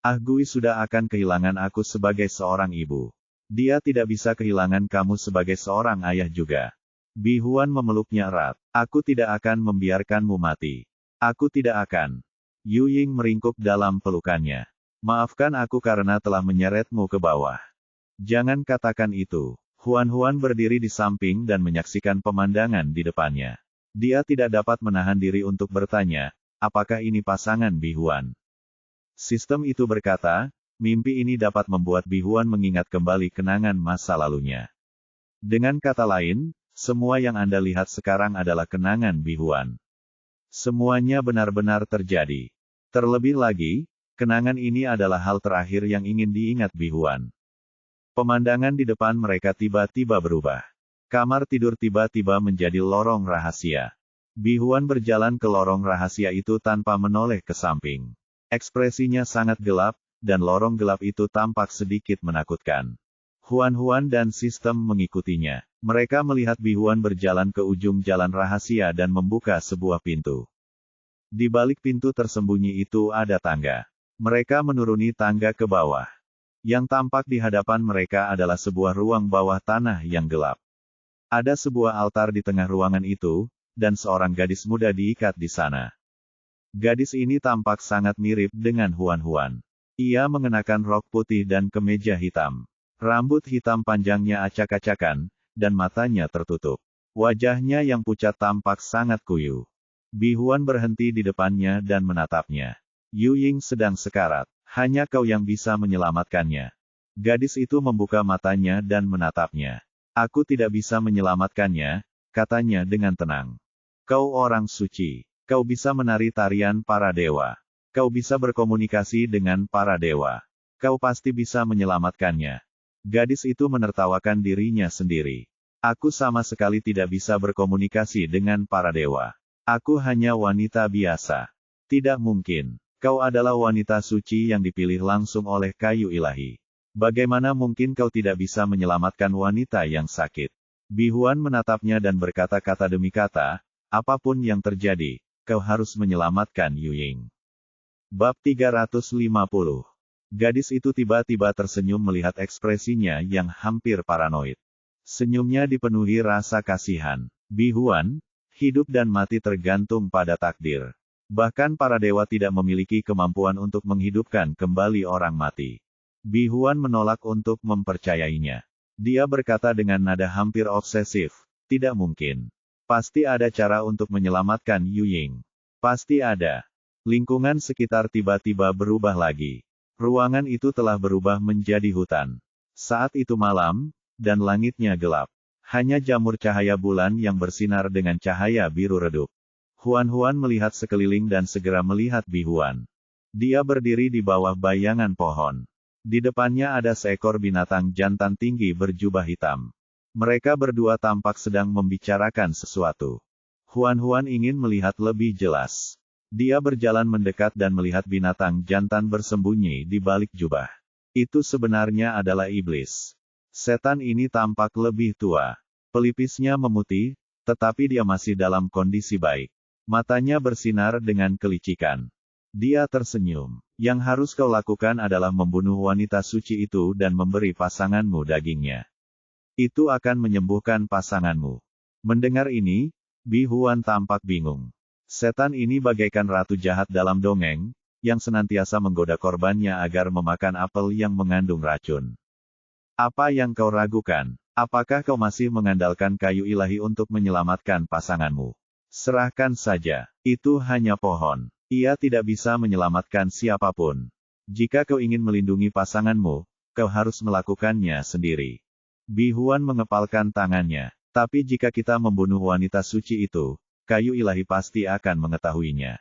Ah Gui sudah akan kehilangan aku sebagai seorang ibu. Dia tidak bisa kehilangan kamu sebagai seorang ayah juga. Bi Huan memeluknya erat. Aku tidak akan membiarkanmu mati. Aku tidak akan. Yu Ying meringkuk dalam pelukannya. Maafkan aku karena telah menyeretmu ke bawah. Jangan katakan itu. Huan berdiri di samping dan menyaksikan pemandangan di depannya. Dia tidak dapat menahan diri untuk bertanya, apakah ini pasangan Bi Huan? Sistem itu berkata, mimpi ini dapat membuat Bi Huan mengingat kembali kenangan masa lalunya. Dengan kata lain, semua yang Anda lihat sekarang adalah kenangan Bi Huan. Semuanya benar-benar terjadi. Terlebih lagi, kenangan ini adalah hal terakhir yang ingin diingat Bi Huan. Pemandangan di depan mereka tiba-tiba berubah. Kamar tidur tiba-tiba menjadi lorong rahasia. Bi Huan berjalan ke lorong rahasia itu tanpa menoleh ke samping. Ekspresinya sangat gelap, dan lorong gelap itu tampak sedikit menakutkan. Huan dan sistem mengikutinya. Mereka melihat Bi Huan berjalan ke ujung jalan rahasia dan membuka sebuah pintu. Di balik pintu tersembunyi itu ada tangga. Mereka menuruni tangga ke bawah. Yang tampak di hadapan mereka adalah sebuah ruang bawah tanah yang gelap. Ada sebuah altar di tengah ruangan itu, dan seorang gadis muda diikat di sana. Gadis ini tampak sangat mirip dengan Huan-Huan. Ia mengenakan rok putih dan kemeja hitam. Rambut hitam panjangnya acak-acakan, dan matanya tertutup. Wajahnya yang pucat tampak sangat kuyu. Bi Huan berhenti di depannya dan menatapnya. Yu Ying sedang sekarat. Hanya kau yang bisa menyelamatkannya. Gadis itu membuka matanya dan menatapnya. Aku tidak bisa menyelamatkannya, katanya dengan tenang. Kau orang suci. Kau bisa menari tarian para dewa. Kau bisa berkomunikasi dengan para dewa. Kau pasti bisa menyelamatkannya. Gadis itu menertawakan dirinya sendiri. Aku sama sekali tidak bisa berkomunikasi dengan para dewa. Aku hanya wanita biasa. Tidak mungkin. Kau adalah wanita suci yang dipilih langsung oleh kayu ilahi. Bagaimana mungkin kau tidak bisa menyelamatkan wanita yang sakit? Bi Huan menatapnya dan berkata-kata demi kata, apapun yang terjadi, kau harus menyelamatkan Yu Ying. Bab 350. Gadis itu tiba-tiba tersenyum melihat ekspresinya yang hampir paranoid. Senyumnya dipenuhi rasa kasihan. Bi Huan, hidup dan mati tergantung pada takdir. Bahkan para dewa tidak memiliki kemampuan untuk menghidupkan kembali orang mati. Bi Huan menolak untuk mempercayainya. Dia berkata dengan nada hampir obsesif, tidak mungkin. Pasti ada cara untuk menyelamatkan Yu Ying. Pasti ada. Lingkungan sekitar tiba-tiba berubah lagi. Ruangan itu telah berubah menjadi hutan. Saat itu malam, dan langitnya gelap. Hanya jamur cahaya bulan yang bersinar dengan cahaya biru redup. Huan-Huan melihat sekeliling dan segera melihat Bi Huan. Dia berdiri di bawah bayangan pohon. Di depannya ada seekor binatang jantan tinggi berjubah hitam. Mereka berdua tampak sedang membicarakan sesuatu. Huan-Huan ingin melihat lebih jelas. Dia berjalan mendekat dan melihat binatang jantan bersembunyi di balik jubah. Itu sebenarnya adalah iblis. Setan ini tampak lebih tua. Pelipisnya memutih, tetapi dia masih dalam kondisi baik. Matanya bersinar dengan kelicikan. Dia tersenyum. Yang harus kau lakukan adalah membunuh wanita suci itu dan memberi pasanganmu dagingnya. Itu akan menyembuhkan pasanganmu. Mendengar ini, Bi Huan tampak bingung. Setan ini bagaikan ratu jahat dalam dongeng, yang senantiasa menggoda korbannya agar memakan apel yang mengandung racun. Apa yang kau ragukan? Apakah kau masih mengandalkan kayu ilahi untuk menyelamatkan pasanganmu? Serahkan saja. Itu hanya pohon. Ia tidak bisa menyelamatkan siapapun. Jika kau ingin melindungi pasanganmu, kau harus melakukannya sendiri. Bi Huan mengepalkan tangannya. Tapi jika kita membunuh wanita suci itu, kayu ilahi pasti akan mengetahuinya.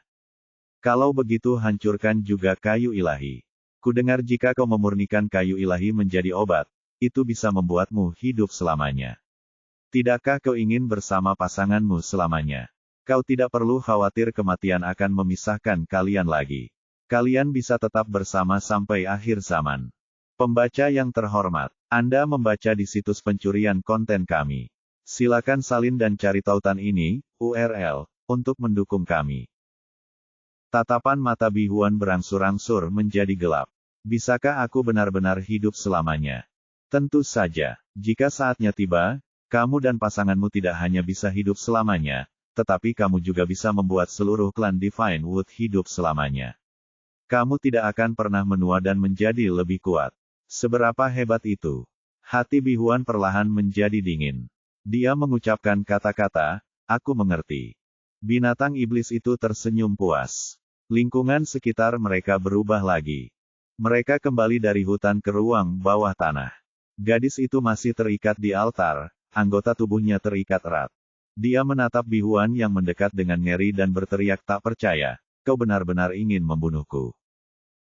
Kalau begitu hancurkan juga kayu ilahi. Kudengar jika kau memurnikan kayu ilahi menjadi obat, itu bisa membuatmu hidup selamanya. Tidakkah kau ingin bersama pasanganmu selamanya? Kau tidak perlu khawatir kematian akan memisahkan kalian lagi. Kalian bisa tetap bersama sampai akhir zaman. Pembaca yang terhormat, Anda membaca di situs pencurian konten kami. Silakan salin dan cari tautan ini, URL, untuk mendukung kami. Tatapan mata Bi Huan berangsur-angsur menjadi gelap. Bisakah aku benar-benar hidup selamanya? Tentu saja, jika saatnya tiba, kamu dan pasanganmu tidak hanya bisa hidup selamanya, tetapi kamu juga bisa membuat seluruh klan Divine Wood hidup selamanya. Kamu tidak akan pernah menua dan menjadi lebih kuat. Seberapa hebat itu? Hati Bi Huan perlahan menjadi dingin. Dia mengucapkan kata-kata, aku mengerti. Binatang iblis itu tersenyum puas. Lingkungan sekitar mereka berubah lagi. Mereka kembali dari hutan ke ruang bawah tanah. Gadis itu masih terikat di altar, anggota tubuhnya terikat erat. Dia menatap Bi Huan yang mendekat dengan ngeri dan berteriak tak percaya, kau benar-benar ingin membunuhku.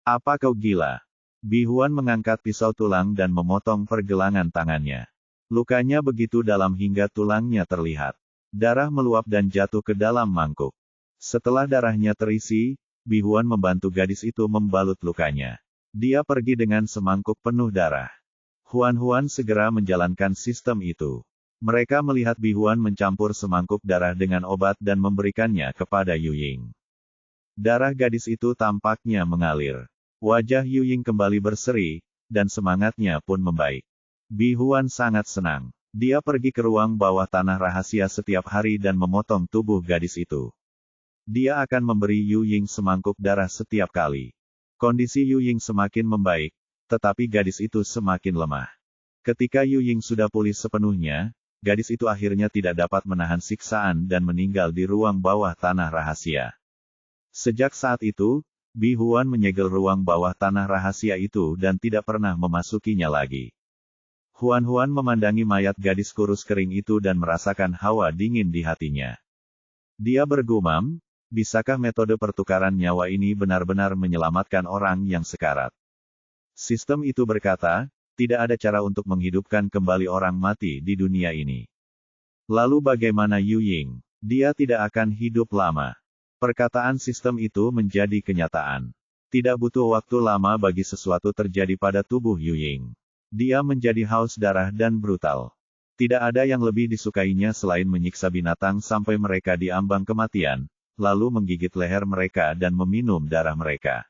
Apa kau gila? Bi Huan mengangkat pisau tulang dan memotong pergelangan tangannya. Lukanya begitu dalam hingga tulangnya terlihat. Darah meluap dan jatuh ke dalam mangkuk. Setelah darahnya terisi, Bi Huan membantu gadis itu membalut lukanya. Dia pergi dengan semangkuk penuh darah. Huan-Huan segera menjalankan sistem itu. Mereka melihat Bi Huan mencampur semangkuk darah dengan obat dan memberikannya kepada Yu Ying. Darah gadis itu tampaknya mengalir. Wajah Yu Ying kembali berseri, dan semangatnya pun membaik. Bi Huan sangat senang. Dia pergi ke ruang bawah tanah rahasia setiap hari dan memotong tubuh gadis itu. Dia akan memberi Yu Ying semangkuk darah setiap kali. Kondisi Yu Ying semakin membaik, tetapi gadis itu semakin lemah. Ketika Yu Ying sudah pulih sepenuhnya, gadis itu akhirnya tidak dapat menahan siksaan dan meninggal di ruang bawah tanah rahasia. Sejak saat itu, Bi Huan menyegel ruang bawah tanah rahasia itu dan tidak pernah memasukinya lagi. Huan memandangi mayat gadis kurus kering itu dan merasakan hawa dingin di hatinya. Dia bergumam, bisakah metode pertukaran nyawa ini benar-benar menyelamatkan orang yang sekarat? Sistem itu berkata, tidak ada cara untuk menghidupkan kembali orang mati di dunia ini. Lalu bagaimana Yu Ying? Dia tidak akan hidup lama. Perkataan sistem itu menjadi kenyataan. Tidak butuh waktu lama bagi sesuatu terjadi pada tubuh Yu Ying. Dia menjadi haus darah dan brutal. Tidak ada yang lebih disukainya selain menyiksa binatang sampai mereka diambang kematian, lalu menggigit leher mereka dan meminum darah mereka.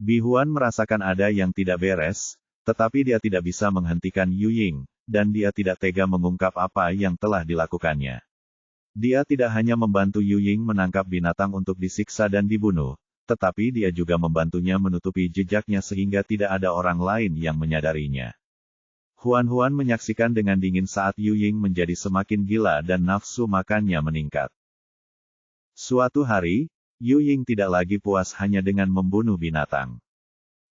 Bi Huan merasakan ada yang tidak beres, tetapi dia tidak bisa menghentikan Yu Ying, dan dia tidak tega mengungkap apa yang telah dilakukannya. Dia tidak hanya membantu Yu Ying menangkap binatang untuk disiksa dan dibunuh, tetapi dia juga membantunya menutupi jejaknya sehingga tidak ada orang lain yang menyadarinya. Huan menyaksikan dengan dingin saat Yu Ying menjadi semakin gila dan nafsu makannya meningkat. Suatu hari, Yu Ying tidak lagi puas hanya dengan membunuh binatang.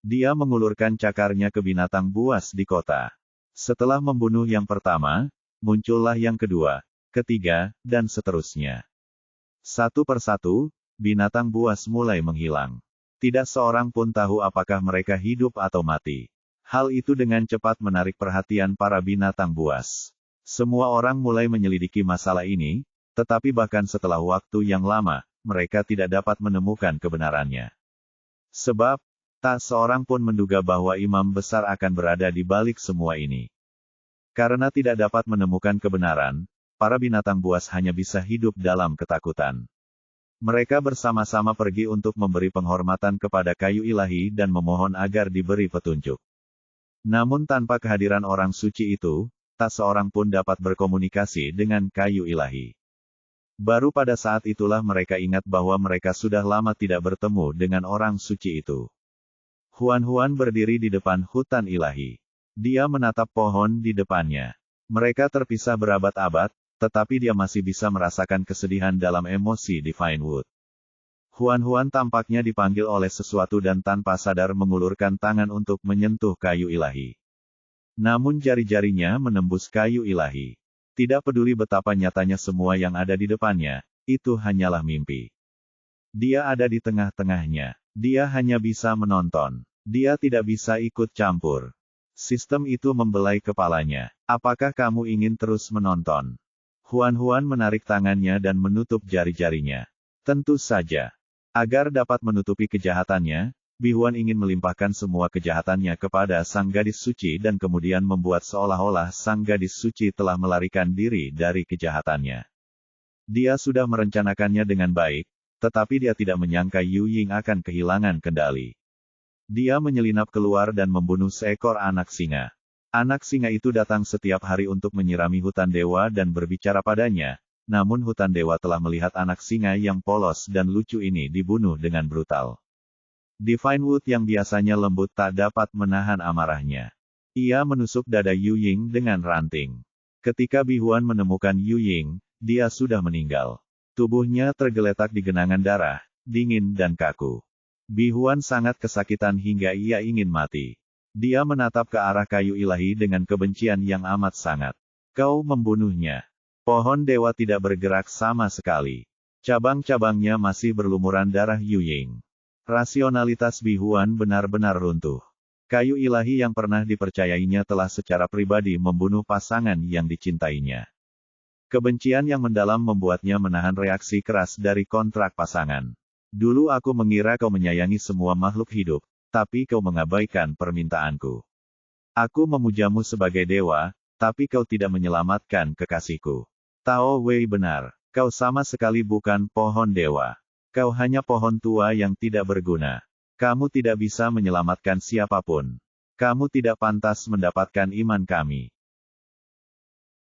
Dia mengulurkan cakarnya ke binatang buas di kota. Setelah membunuh yang pertama, muncullah yang kedua, ketiga, dan seterusnya. Satu persatu, binatang buas mulai menghilang. Tidak seorang pun tahu apakah mereka hidup atau mati. Hal itu dengan cepat menarik perhatian para binatang buas. Semua orang mulai menyelidiki masalah ini, tetapi bahkan setelah waktu yang lama, mereka tidak dapat menemukan kebenarannya. Sebab, tak seorang pun menduga bahwa imam besar akan berada di balik semua ini. Karena tidak dapat menemukan kebenaran, para binatang buas hanya bisa hidup dalam ketakutan. Mereka bersama-sama pergi untuk memberi penghormatan kepada kayu ilahi dan memohon agar diberi petunjuk. Namun tanpa kehadiran orang suci itu, tak seorang pun dapat berkomunikasi dengan kayu ilahi. Baru pada saat itulah mereka ingat bahwa mereka sudah lama tidak bertemu dengan orang suci itu. Huan berdiri di depan hutan ilahi. Dia menatap pohon di depannya. Mereka terpisah berabad-abad, tetapi dia masih bisa merasakan kesedihan dalam emosi di Vinewood. Huan tampaknya dipanggil oleh sesuatu dan tanpa sadar mengulurkan tangan untuk menyentuh kayu ilahi. Namun jari-jarinya menembus kayu ilahi. Tidak peduli betapa nyatanya semua yang ada di depannya, itu hanyalah mimpi. Dia ada di tengah-tengahnya. Dia hanya bisa menonton. Dia tidak bisa ikut campur. Sistem itu membelai kepalanya. Apakah kamu ingin terus menonton? Huan menarik tangannya dan menutup jari-jarinya. Tentu saja. Agar dapat menutupi kejahatannya, Bi Huan ingin melimpahkan semua kejahatannya kepada sang gadis suci dan kemudian membuat seolah-olah sang gadis suci telah melarikan diri dari kejahatannya. Dia sudah merencanakannya dengan baik, tetapi dia tidak menyangka Yu Ying akan kehilangan kendali. Dia menyelinap keluar dan membunuh seekor anak singa. Anak singa itu datang setiap hari untuk menyirami hutan dewa dan berbicara padanya, namun hutan dewa telah melihat anak singa yang polos dan lucu ini dibunuh dengan brutal. Di Vinewood yang biasanya lembut tak dapat menahan amarahnya. Ia menusuk dada Yu Ying dengan ranting. Ketika Bi Huan menemukan Yu Ying, dia sudah meninggal. Tubuhnya tergeletak di genangan darah, dingin dan kaku. Bi Huan sangat kesakitan hingga ia ingin mati. Dia menatap ke arah kayu ilahi dengan kebencian yang amat sangat. Kau membunuhnya. Pohon dewa tidak bergerak sama sekali. Cabang-cabangnya masih berlumuran darah Yu Ying. Rasionalitas Bi Huan benar-benar runtuh. Kayu ilahi yang pernah dipercayainya telah secara pribadi membunuh pasangan yang dicintainya. Kebencian yang mendalam membuatnya menahan reaksi keras dari kontrak pasangan. Dulu aku mengira kau menyayangi semua makhluk hidup, tapi kau mengabaikan permintaanku. Aku memujamu sebagai dewa, tapi kau tidak menyelamatkan kekasihku. Tao Wei benar, kau sama sekali bukan pohon dewa. Kau hanya pohon tua yang tidak berguna. Kamu tidak bisa menyelamatkan siapapun. Kamu tidak pantas mendapatkan iman kami.